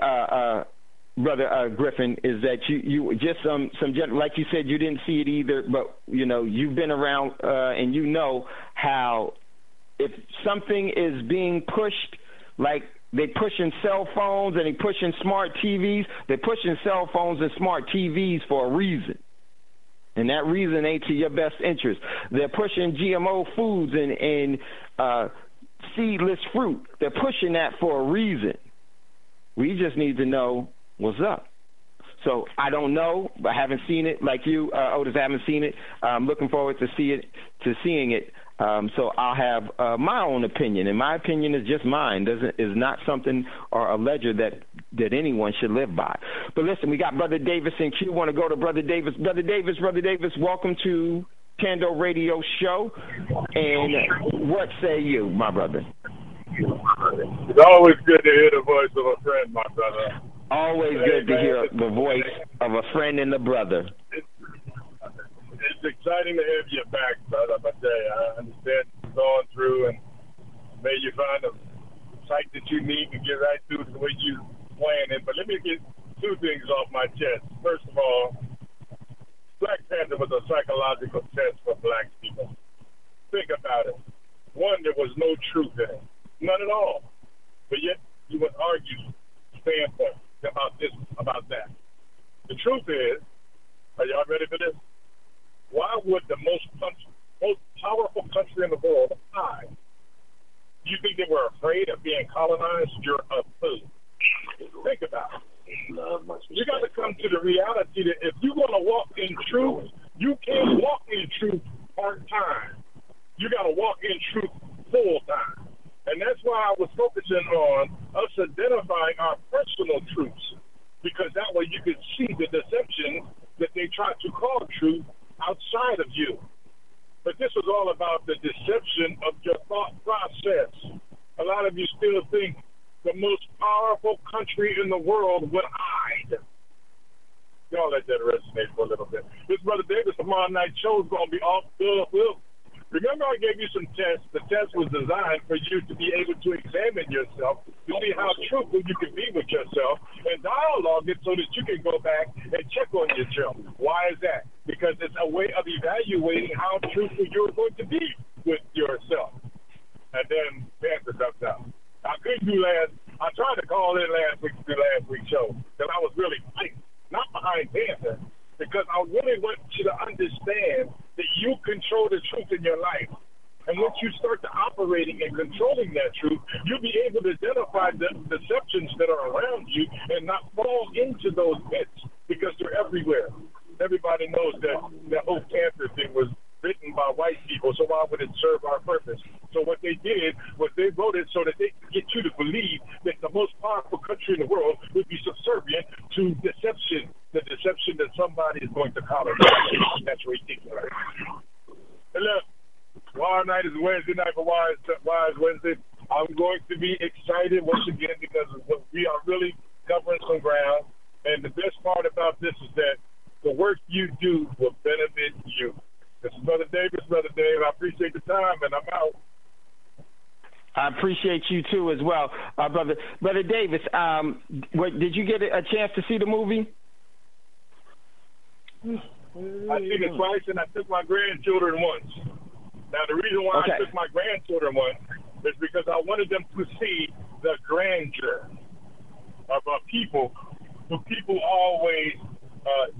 S5: Brother Griffin, is that you just some like you said, you didn't see it either, but you've been around and you know how if something is being pushed, like they pushing cell phones and they pushing smart TVs, they're pushing cell phones and smart TVs for a reason. And that reason ain't to your best interest. They're pushing GMO foods and seedless fruit. They're pushing that for a reason. We just need to know what's up. So I don't know. I haven't seen it like you, Otis. I haven't seen it. I'm looking forward to seeing it. So I'll have my own opinion, and my opinion is just mine. Is not something or a ledger that anyone should live by. But listen, we got Brother Davis in queue. Want to go to Brother Davis? Brother Davis, welcome to Thando Radio Show. And what say you, my brother?
S10: It's always good to hear the voice of a friend, my brother.
S5: Always good to hear the voice of a friend and a brother.
S10: It's exciting to have you back, brother. I understand you're going through, and may you find a site that you need to get right through the way you plan it. But let me get two things off my chest. First of all, Black Panther was a psychological test for black people. Think about one, there was no truth in it. None at all. But yet, you would argue standpoint about this, about that. The truth is, are y'all ready for this? Why would the most powerful country in the world hide? Do you think they were afraid of being colonized? You're a fool. Think about it. You got to come to the reality that if you're going to walk in truth, you can't walk in truth part-time. You got to walk in truth full-time. And that's why I was focusing on us identifying our personal truths, because that way you could see the deception that they try to call truth outside of you. But this was all about the deception of your thought process. A lot of you still think the most powerful country in the world would hide. Y'all let that resonate for a little bit. This Brother Davis tomorrow night show is going to be off the hook. Remember I gave you some tests. The test was designed for you to be able to examine yourself, to see how truthful you can be with yourself, and dialogue it so that you can go back and check on yourself. Why is that? Because it's a way of evaluating how truthful you're going to be with yourself. And then Panther comes out. I couldn't do I tried to call in last week's show, because I was really fighting, not behind Panther, because I really want you to understand that you control the truth in your life. And once you start to operating and controlling that truth, you'll be able to identify the deceptions that are around you and not fall into those pits, because they're everywhere. Everybody knows that whole Panther thing was written by white people, so why would it serve our purpose? So what they did was they wrote it so that they could get you to believe that the most powerful country in the world would be subservient to deception, the deception that somebody is going to colonize. That's ridiculous. And look, tomorrow night is Wednesday night for Wise Wednesday. I'm going to be excited once again because we are really covering some ground. And the best part about this is that the work you do will benefit you. This is Brother Davis. Brother Dave, I appreciate the time, and I'm out.
S5: I appreciate you, too, as well. Brother Davis, did you get a chance to see the movie?
S10: I seen it twice, and I took my grandchildren once. Now, the reason why I took my grandchildren once is because I wanted them to see the grandeur of people who people always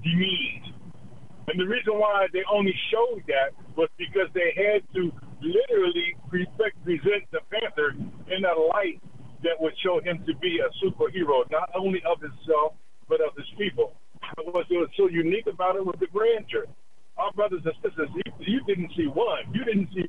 S10: demean. And the reason why they only showed that was because they had to literally present the Panther in a light that would show him to be a superhero, not only of himself, but of his people. What was so unique about it was the grandeur. Our brothers and sisters, you didn't see one. You didn't see.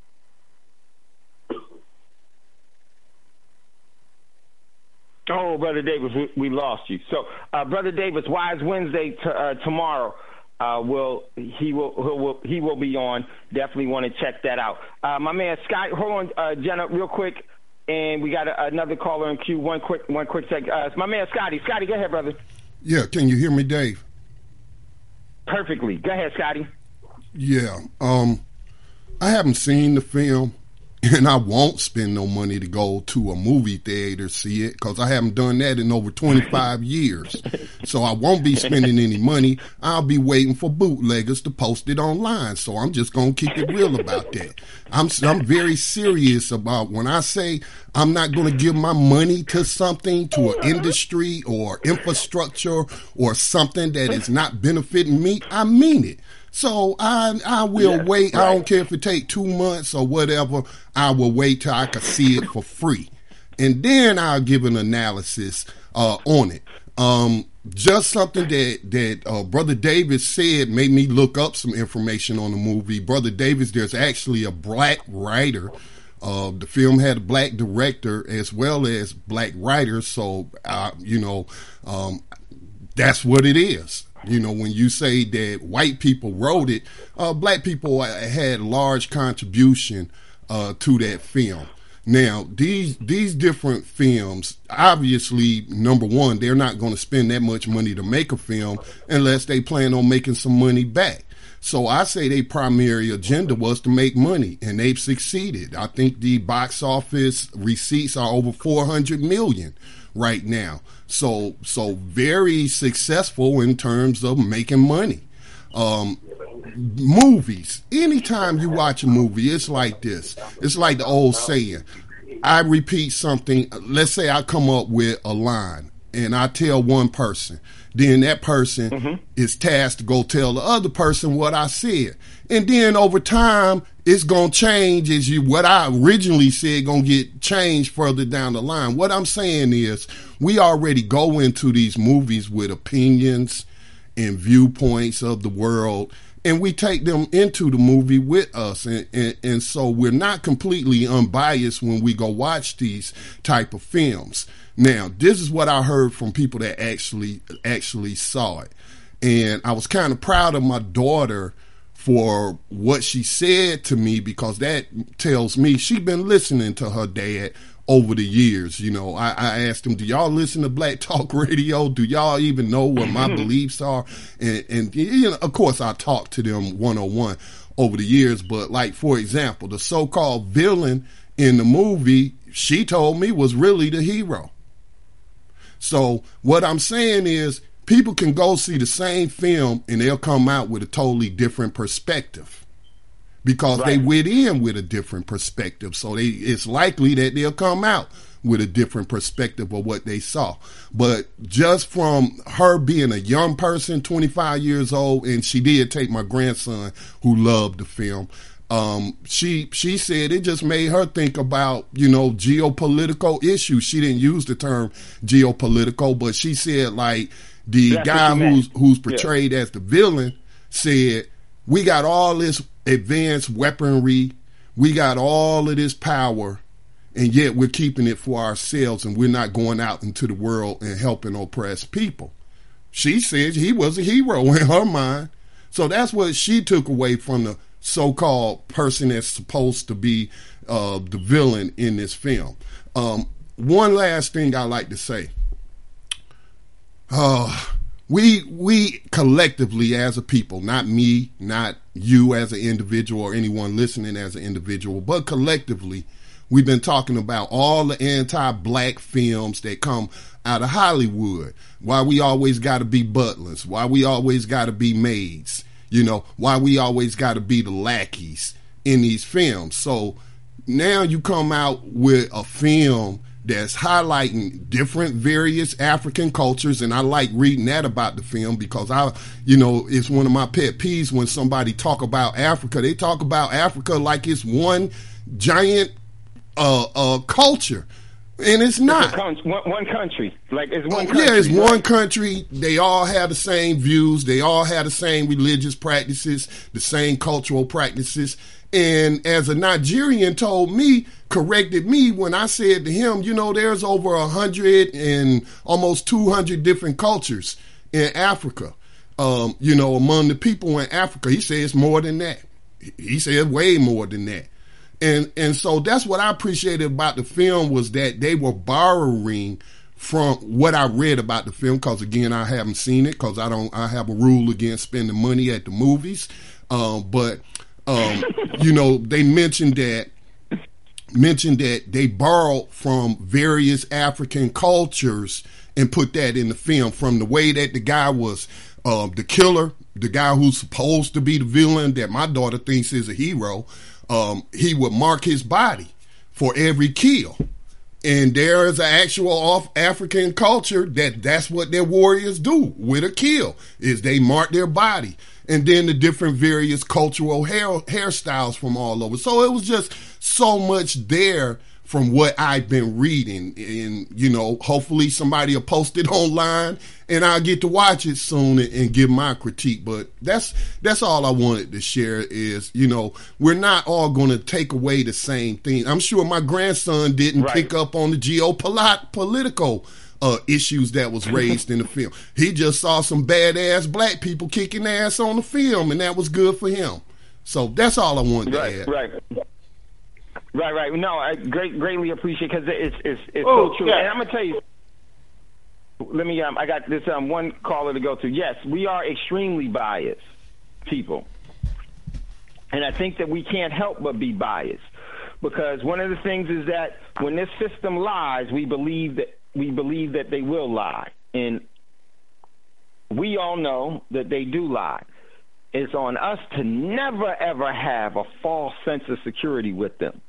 S5: Oh, Brother Davis, we lost you. So, Brother Davis, Wise Wednesday tomorrow. He will be on. Definitely want to check that out. My man Scott, hold on, Jenna, real quick, and we got another caller in queue. One quick second. My man Scotty, go ahead, brother.
S2: Yeah, can you hear me, Dave?
S5: Perfectly. Go ahead, Scotty.
S2: Yeah, I haven't seen the film, and I won't spend no money to go to a movie theater to see it because I haven't done that in over 25 years. So I won't be spending any money. I'll be waiting for bootleggers to post it online. So I'm just going to keep it real about that. I'm very serious about when I say I'm not going to give my money to something, to an industry or infrastructure or something that is not benefiting me. I mean it. So I will wait. Right. I don't care if it take 2 months or whatever. I will wait till I can see it for free. And then I'll give an analysis on it. Just something that Brother Davis said made me look up some information on the movie. Brother Davis, there's actually a black writer. The film had a black director as well as black writers. So, that's what it is. You know, when you say that white people wrote it, black people had large contribution to that film. Now, these different films, obviously, number one, they're not going to spend that much money to make a film unless they plan on making some money back. So I say their primary agenda was to make money, and they've succeeded. I think the box office receipts are over 400 million right now. So very successful in terms of making money. movies. Anytime you watch a movie, it's like this. It's like the old saying. I repeat something. Let's say I come up with a line and I tell one person. Then that person is tasked to go tell the other person what I said. And then over time, it's going to change what I originally said going to get changed further down the line. What I'm saying is we already go into these movies with opinions and viewpoints of the world, and we take them into the movie with us. And so we're not completely unbiased when we go watch these type of films. Now, this is what I heard from people that actually saw it. And I was kind of proud of my daughter for what she said to me, because that tells me she's been listening to her dad over the years. You know, I asked him, do y'all listen to Black Talk Radio? Do y'all even know what my beliefs are? And you know, of course, I talked to them one-on-one over the years. But like, for example, the so-called villain in the movie, she told me was really the hero. So what I'm saying is people can go see the same film and they'll come out with a totally different perspective because they went in with a different perspective. So it's likely that they'll come out with a different perspective of what they saw. But just from her being a young person, 25 years old, and she did take my grandson who loved the film, she said it just made her think about, you know, geopolitical issues. She didn't use the term geopolitical, but she said, like, the guy who's portrayed as the villain said, we got all this advanced weaponry, we got all of this power, and yet we're keeping it for ourselves, and we're not going out into the world and helping oppressed people. She said he was a hero in her mind. So that's what she took away from the so-called person that's supposed to be the villain in this film. One last thing I like to say. We collectively as a people, not me, not you as an individual or anyone listening as an individual, but collectively, we've been talking about all the anti-black films that come out of Hollywood. Why we always got to be butlers, why we always got to be maids, you know, why we always got to be the lackeys in these films. So now you come out with a film that's highlighting different various African cultures, and I like reading that about the film because it's one of my pet peeves when somebody talk about Africa. They talk about Africa like it's one giant culture, and it's not.
S5: It's one country. Like it's one country.
S2: Yeah, it's one country. They all have the same views. They all have the same religious practices, the same cultural practices. And as a Nigerian corrected me when I said to him, you know, there's over 100 and almost 200 different cultures in Africa. You know, among the people in Africa, he said it's more than that. He said way more than that. And so that's what I appreciated about the film, was that they were borrowing from what I read about the film, because again, I haven't seen it because I have a rule against spending money at the movies. But you know, they mentioned that they borrowed from various African cultures and put that in the film, from the way that the guy was the killer, the guy who's supposed to be the villain that my daughter thinks is a hero. He would mark his body for every kill. And there is an actual African culture that's what their warriors do with a kill, is they mark their body. And then the different various cultural hairstyles from all over. So it was just so much there from what I've been reading. And, you know, hopefully somebody will post it online and I'll get to watch it soon and give my critique. But that's all I wanted to share is, you know, we're not all going to take away the same thing. I'm sure my grandson didn't pick up on the geopolitical issues that was raised in the film. He just saw some badass black people kicking ass on the film, and that was good for him. So that's all I wanted to add. Right.
S5: No, I greatly appreciate, because it's so true. And I'm gonna tell you. Let me. I got this one caller to go to. Yes, we are extremely biased people, and I think that we can't help but be biased, because one of the things is that when this system lies, we believe that they will lie, and we all know that they do lie. it's on us to never, ever have a false sense of security with them.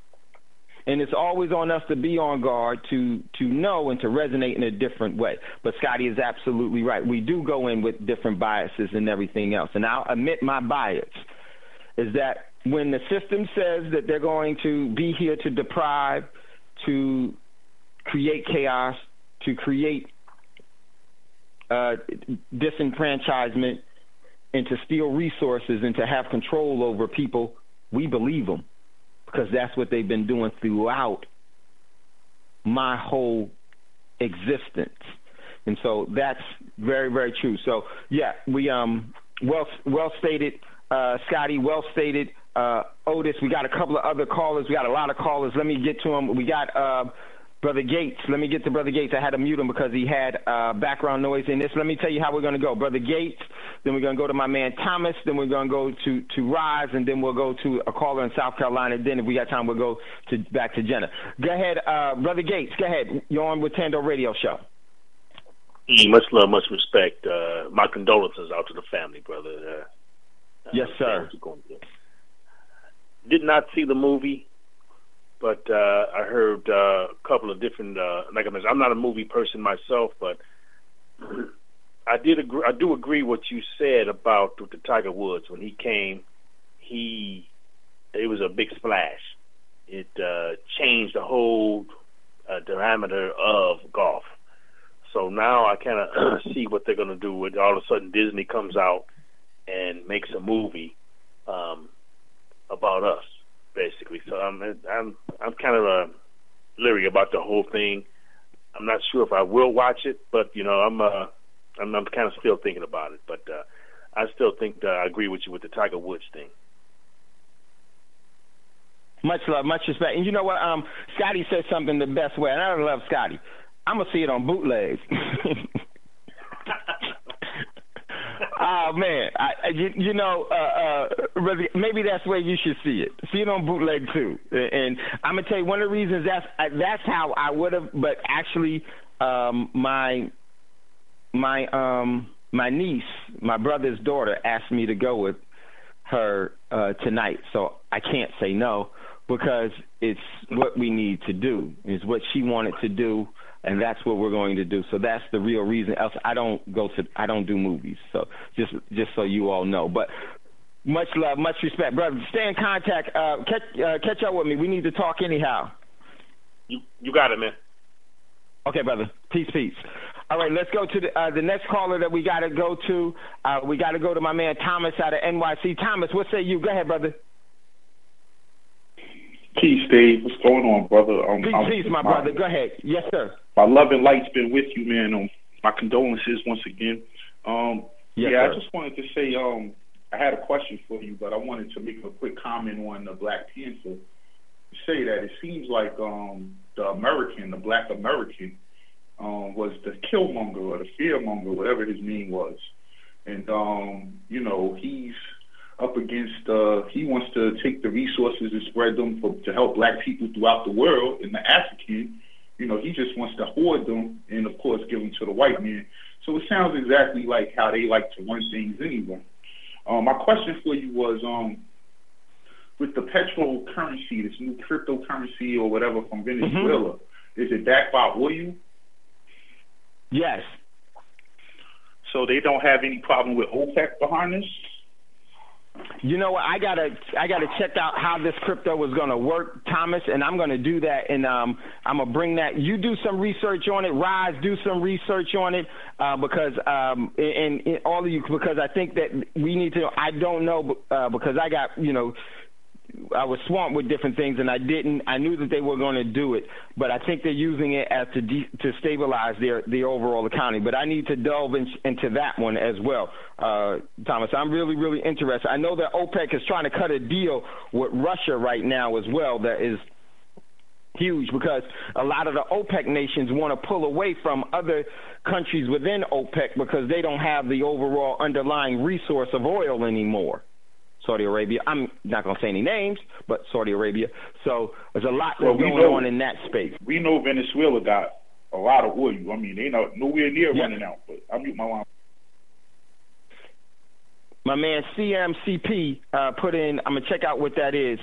S5: And it's always on us to be on guard, to know and to resonate in a different way. But Scotty is absolutely right. We do go in with different biases and everything else. And I'll admit my bias is that when the system says that they're going to be here to deprive, to create chaos, to create disenfranchisement, and to steal resources and to have control over people, we believe them. Because that's what they've been doing throughout my whole existence. And so that's very, very true. So, yeah, we well stated, Scotty, well stated, Otis. We got a couple of other callers. We got a lot of callers. Let me get to them. We got Brother Gates. Let me get to Brother Gates. I had to mute him because he had background noise in this. Let me tell you how we're going to go. Brother Gates, then we're going to go to my man Thomas, then we're going to go to Rise, and then we'll go to a caller in South Carolina. Then if we got time, we'll go back to Jenna. Go ahead, Brother Gates. Go ahead. You're on with Thando Radio Show.
S11: Much love, much respect. My condolences out to the family, brother.
S5: Yes, sir.
S11: Did not see the movie, but I heard a couple of different. Like I mentioned, I'm not a movie person myself, but I do agree what you said about with the Tiger Woods when he came. It was a big splash. It changed the whole diameter of golf. So now I kind of see what they're going to do with all of a sudden Disney comes out and makes a movie about us, basically. So I'm kind of leery about the whole thing. I'm not sure if I will watch it, but I'm kind of still thinking about it. But I still think I agree with you with the Tiger Woods thing.
S5: Much love, much respect. And you know what? Scotty said something the best way, and I love Scotty. I'm going to see it on bootlegs. Oh, man. Maybe that's the way you should see it. See it on bootleg, too. And I'm going to tell you, one of the reasons that's how I would have, but actually my niece, my brother's daughter, asked me to go with her tonight. So I can't say no because it's what we need to do. It's what she wanted to do. And that's what we're going to do. So that's the real reason. Else, I don't do movies. So just so you all know. But much love, much respect, brother. Stay in contact. Catch up with me. We need to talk anyhow.
S11: You got it, man.
S5: Okay, brother. Peace. All right, let's go to the next caller that we got to go to. We got to go to my man Thomas out of NYC. Thomas, what say you? Go ahead, brother.
S12: Peace, Dave. What's going on, brother?
S5: Peace, my brother. Go ahead. Yes, sir.
S12: My love and light's been with you, man. My condolences once again.
S5: Yes, sir.
S12: I just wanted to say I had a question for you, but I wanted to make a quick comment on the Black Panther. Say that it seems like the Black American, was the killmonger or the fearmonger, whatever his name was. And, he's up against, he wants to take the resources and spread them to help black people throughout the world. And the African, he just wants to hoard them and, of course, give them to the white man. So it sounds exactly like how they like to run things anyway. My question for you was, with the petrol currency, this new cryptocurrency or whatever from Venezuela, is it backed by oil?
S5: Yes.
S12: So they don't have any problem with OPEC behind this?
S5: You know what? I gotta check out how this crypto was gonna work, Thomas, and I'm gonna do that. And I'm gonna bring that. You do some research on it. Rise, do some research on it because and all of you, because I think that we need to. I don't know because I got I was swamped with different things, and I knew that they were going to do it, but I think they're using it as to stabilize their overall economy. But I need to delve into that one as well, Thomas. I'm really, really interested. I know that OPEC is trying to cut a deal with Russia right now as well that is huge because a lot of the OPEC nations want to pull away from other countries within OPEC because they don't have the overall underlying resource of oil anymore. Saudi Arabia. I'm not going to say any names, but Saudi Arabia. So there's a lot going on in that space.
S12: We know Venezuela got a lot of oil. I mean, they're nowhere near running out, but I'll mute my line.
S5: My man CMCP put in. I'm gonna check out what that is.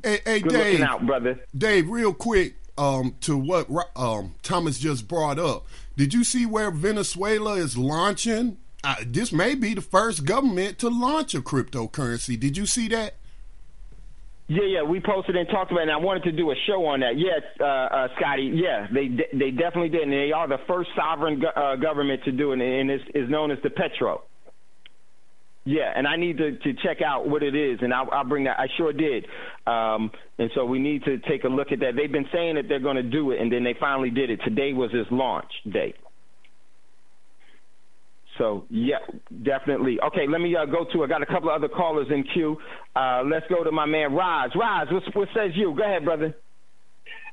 S2: Hey,
S5: good
S2: Dave,
S5: looking out, brother.
S2: Dave, real quick, to what Thomas just brought up. Did you see where Venezuela is launching? This may be the first government to launch a cryptocurrency. Did you see that?
S5: Yeah, we posted and talked about it, and I wanted to do a show on that. Yes, Scotty, yeah, they definitely did, and they are the first sovereign government to do it, and it's known as the Petro. Yeah, and I need to check out what it is, and I'll bring that. I sure did. And so we need to take a look at that. They've been saying that they're going to do it, and then they finally did it. Today was its launch day. So, yeah, definitely. Okay, let me go to, I got a couple of other callers in queue. Let's go to my man, Roz. Roz, what says you? Go ahead, brother.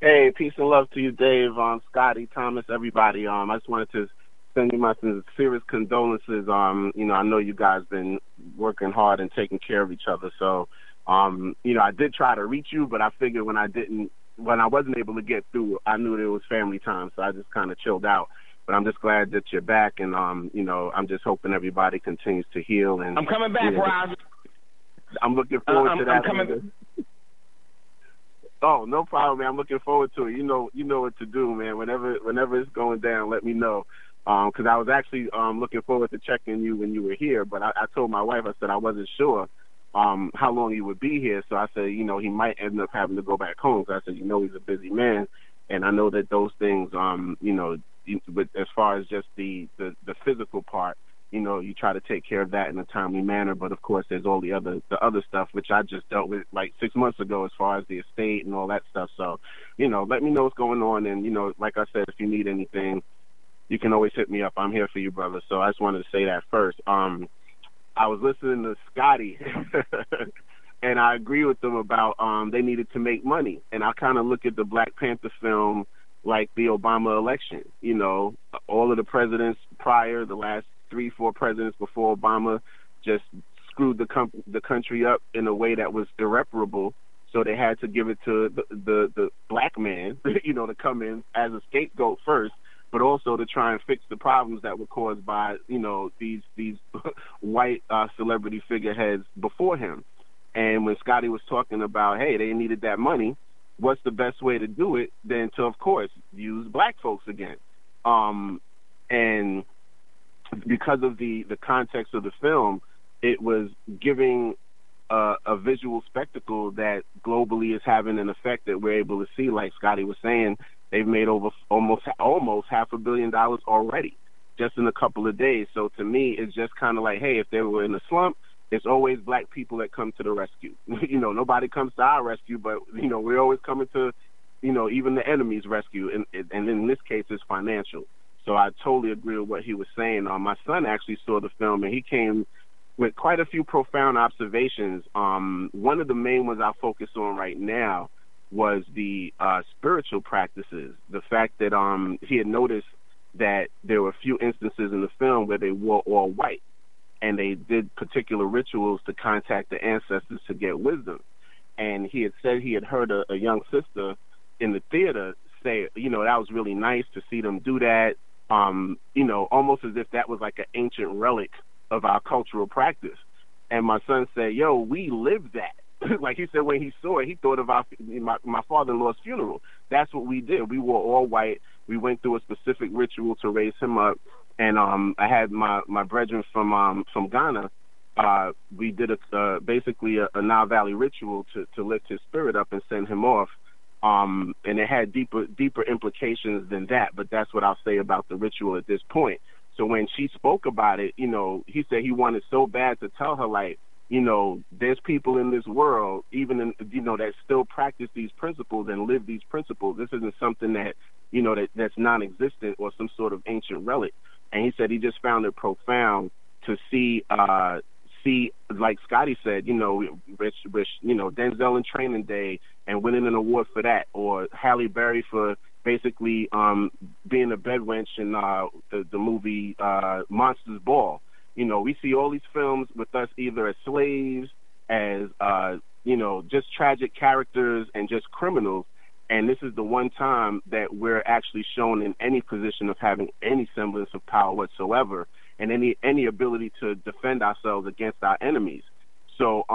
S13: Hey, peace and love to you, Dave, Scotty, Thomas, everybody. I just wanted to send you my sincerest condolences. I know you guys been working hard and taking care of each other. So, I did try to reach you, but I figured when I wasn't able to get through, I knew that it was family time, so I just kind of chilled out. But I'm just glad that you're back, and I'm just hoping everybody continues to heal. And
S5: I'm coming back, Roz.
S13: I'm looking forward to that. I'm coming. Oh, no problem, man. I'm looking forward to it. You know what to do, man. Whenever it's going down, let me know. Because I was actually looking forward to checking you when you were here, but I told my wife, I said I wasn't sure how long you would be here. So I said, he might end up having to go back home. So I said, he's a busy man, and I know that those things, but as far as just the physical part, you try to take care of that in a timely manner. But of course, there's all the other stuff which I just dealt with like 6 months ago, as far as the estate and all that stuff. So, let me know what's going on, and like I said, if you need anything, you can always hit me up. I'm here for you, brother. So I just wanted to say that first. I was listening to Scotty, and I agree with them about they needed to make money, and I kind of look at the Black Panther film like the Obama election. All of the presidents prior, the last 3-4 presidents before Obama, just screwed the country up in a way that was irreparable. So they had to give it to the black man, to come in as a scapegoat first, but also to try and fix the problems that were caused by, these white celebrity figureheads before him. And when Scotty was talking about, hey, they needed that money, what's the best way to do it than to, of course, use black folks again? And because of the context of the film, it was giving a visual spectacle that globally is having an effect that we're able to see. Like Scotty was saying, they've made over almost $500 million already just in a couple of days. So to me, it's just kind of like, hey, if they were in a slump, it's always black people that come to the rescue. Nobody comes to our rescue, but, we're always coming to, even the enemy's rescue. And in this case, it's financial. So I totally agree with what he was saying. My son actually saw the film, and he came with quite a few profound observations. One of the main ones I'll focus on right now was the spiritual practices. The fact that he had noticed that there were a few instances in the film where they wore all white, and they did particular rituals to contact the ancestors to get wisdom. And he had said he had heard a young sister in the theater say, that was really nice to see them do that, almost as if that was like an ancient relic of our cultural practice. And my son said, yo, we live that. Like he said, when he saw it, he thought of my father-in-law's funeral. That's what we did. We wore all white. We went through a specific ritual to raise him up. And I had my brethren from Ghana. We did basically a Nile Valley ritual to lift his spirit up and send him off. And it had deeper implications than that. But that's what I'll say about the ritual at this point. So when she spoke about it, he said he wanted so bad to tell her, like, there's people in this world, even in, that still practice these principles and live these principles. This isn't something that, that's non-existent or some sort of ancient relic. And he said he just found it profound to see, like Scotty said, Rich, Denzel in Training Day and winning an award for that, or Halle Berry for basically being a bedwench in the movie Monsters Ball. We see all these films with us either as slaves, as, just tragic characters and just criminals. And this is the one time that we're actually shown in any position of having any semblance of power whatsoever. and any ability to defend ourselves against our enemies. So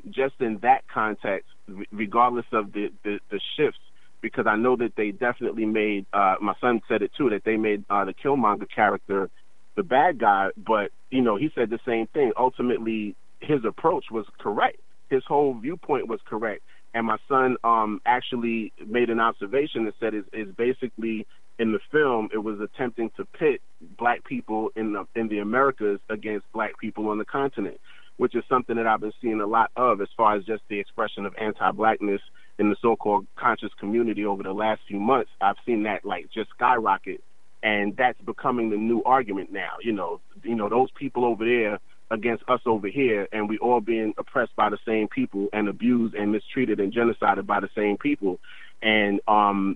S13: just in that context, regardless of the shifts, because I know that they definitely made, my son said it too, that they made the Killmonger character the bad guy, but, you know, he said the same thing. Ultimately, his approach was correct. His whole viewpoint was correct. And my son actually made an observation that said is basically in the film, it was attempting to pit black people in the Americas against black people on the continent, which is something that I've been seeing a lot of as far as just the expression of anti-blackness in the so-called conscious community over the last few months. I've seen that like just skyrocket, and that's becoming the new argument now. You know, those people over there against us over here, and we all being oppressed by the same people and abused and mistreated and genocided by the same people. And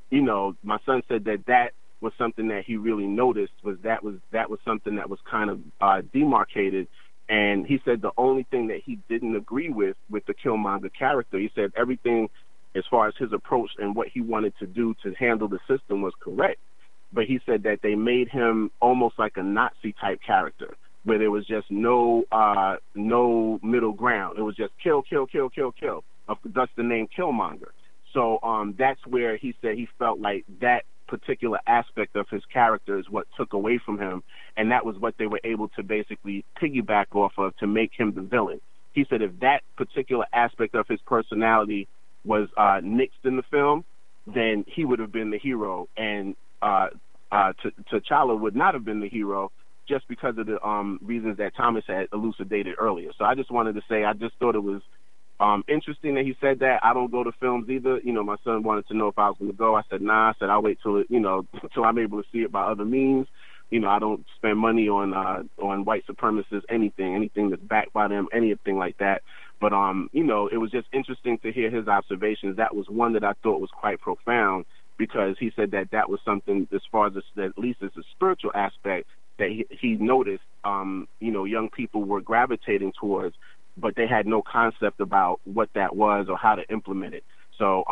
S13: you know, my son said that was something that he really noticed, was something that was kind of demarcated. And he said the only thing that he didn't agree with the Killmonger character, he said everything as far as his approach and what he wanted to do to handle the system was correct. But he said that they made him almost like a Nazi type character, where there was just no middle ground. It was just kill, kill, kill, kill, kill. Thus the name Killmonger. So that's where he said he felt like that particular aspect of his character is what took away from him, and that was what they were able to basically piggyback off of to make him the villain. He said if that particular aspect of his personality was nixed in the film, then he would have been the hero, and T'Challa would not have been the hero, just because of the reasons that Thomas had elucidated earlier. So I just wanted to say I just thought it was interesting that he said that. I don't go to films either. You know, my son wanted to know if I was going to go. I said, nah. I said, I'll wait till I'm able to see it by other means. You know, I don't spend money on white supremacists, anything that's backed by them, anything like that. But, you know, it was just interesting to hear his observations. That was one that I thought was quite profound, because he said that was something, as far as at least as a spiritual aspect, that he noticed, you know, young people were gravitating towards, but they had no concept about what that was or how to implement it. So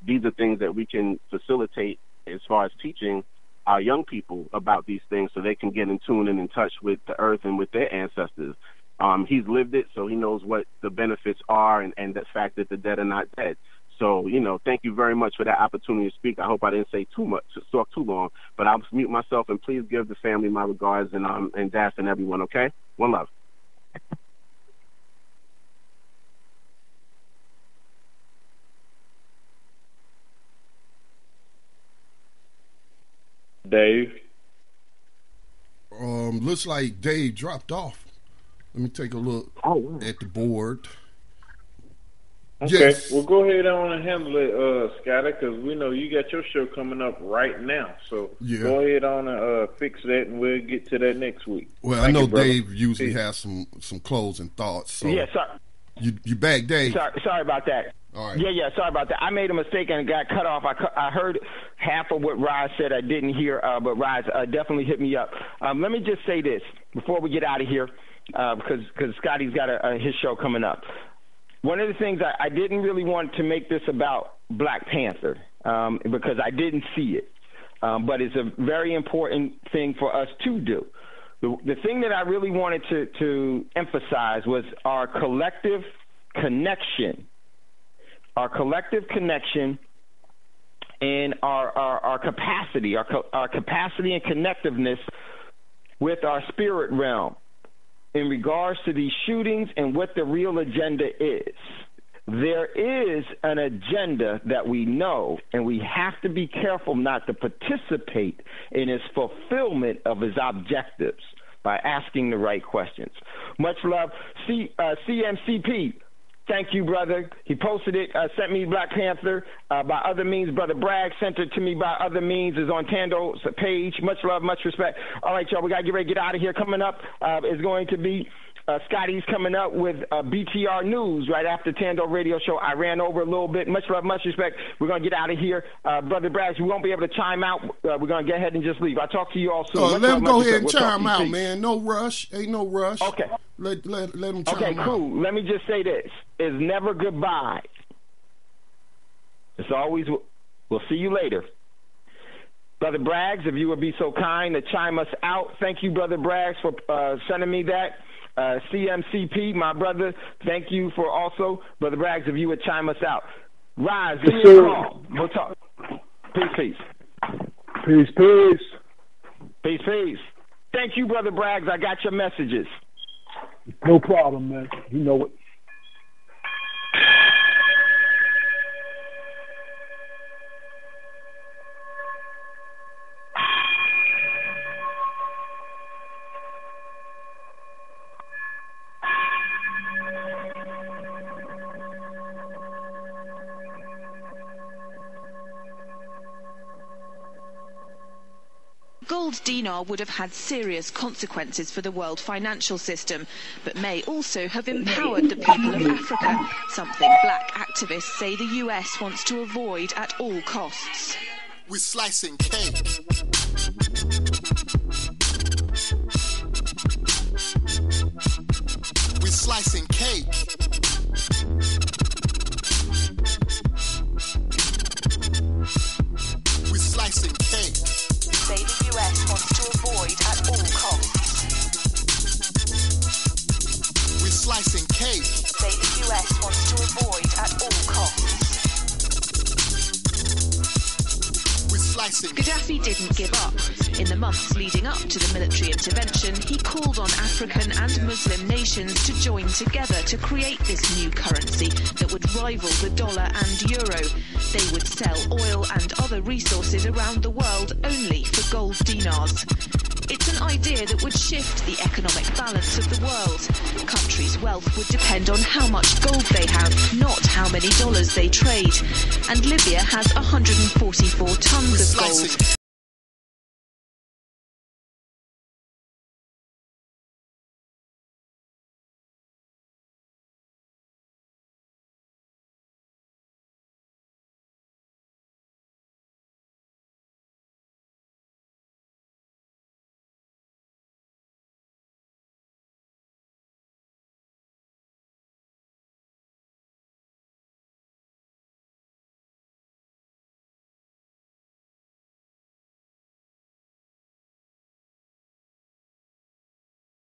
S13: these are things that we can facilitate as far as teaching our young people about these things, so they can get in tune and in touch with the earth and with their ancestors. He's lived it, so he knows what the benefits are, and the fact that the dead are not dead. So, you know, thank you very much for that opportunity to speak. I hope I didn't say too much, talk too long, but I'll mute myself, and please give the family my regards, and Dash and everyone, okay? One love.
S8: Dave?
S2: Looks like Dave dropped off. Let me take a look at the board.
S8: Okay,
S2: yes.
S8: Well, go ahead on and handle it, Scotty, because we know you got your show coming up right now. So Go ahead on and fix that, and we'll get to that next week.
S2: Well, I know Dave usually has some closing thoughts. So
S5: yeah, sorry.
S2: You back, Dave?
S5: Sorry about that.
S2: All right.
S5: Yeah, sorry about that. I made a mistake and got cut off. I heard half of what Rise said. I didn't hear, but Rise definitely hit me up. Let me just say this before we get out of here, because Scotty's got his show coming up. One of the things I didn't really want to make this about Black Panther, because I didn't see it, but it's a very important thing for us to do. The thing that I really wanted to emphasize was our collective connection. Our collective connection and our capacity, our capacity and connectiveness with our spirit realm in regards to these shootings and what the real agenda is. There is an agenda that we know, and we have to be careful not to participate in its fulfillment of its objectives by asking the right questions. Much love. CMCP. Thank you, brother. He posted it, sent me Black Panther by other means. Brother Bragg sent it to me by other means. It's on Thando's page. Much love, much respect. All right, y'all, we got to get ready to get out of here. Coming up is going to be Scotty's coming up with BTR News right after Thando Radio Show. I ran over a little bit. Much love, much respect. We're going to get out of here. Brother Bragg, we won't be able to chime out. We're going to go ahead and just leave. I'll talk to you all soon.
S2: Let him go ahead and chime out, man. No rush. Ain't no rush.
S5: Okay.
S2: Let him chime out.
S5: Okay, cool. Let me just say this. It's never goodbye. It's always, we'll see you later. Brother Braggs, if you would be so kind to chime us out. Thank you, Brother Braggs, for sending me that. CMCP, my brother, thank you for also. Brother Braggs, if you would chime us out. Rise, give me a call. We'll talk. Peace.
S14: Peace, peace.
S5: Peace, peace. Thank you, Brother Braggs. I got your messages.
S14: No problem, man. You know it.
S3: Gold dinar would have had serious consequences for the world financial system, but may also have empowered the people of Africa, something black activists say the US wants to avoid at all costs.
S4: We're slicing cake. We're slicing cake. We're slicing cake.
S3: Say the US wants to avoid at all costs.
S4: We're slicing cake.
S3: Say the US wants to avoid at all costs.
S4: We're slicing.
S3: Gaddafi didn't give up. In the months leading up to the military intervention, he called on African and Muslim nations to join together to create this new currency that would rival the dollar and euro. They would sell oil and other resources around the world only for gold dinars. It's an idea that would shift the economic balance of the world. Countries' wealth would depend on how much gold they have, not how many dollars they trade. And Libya has 144 tons of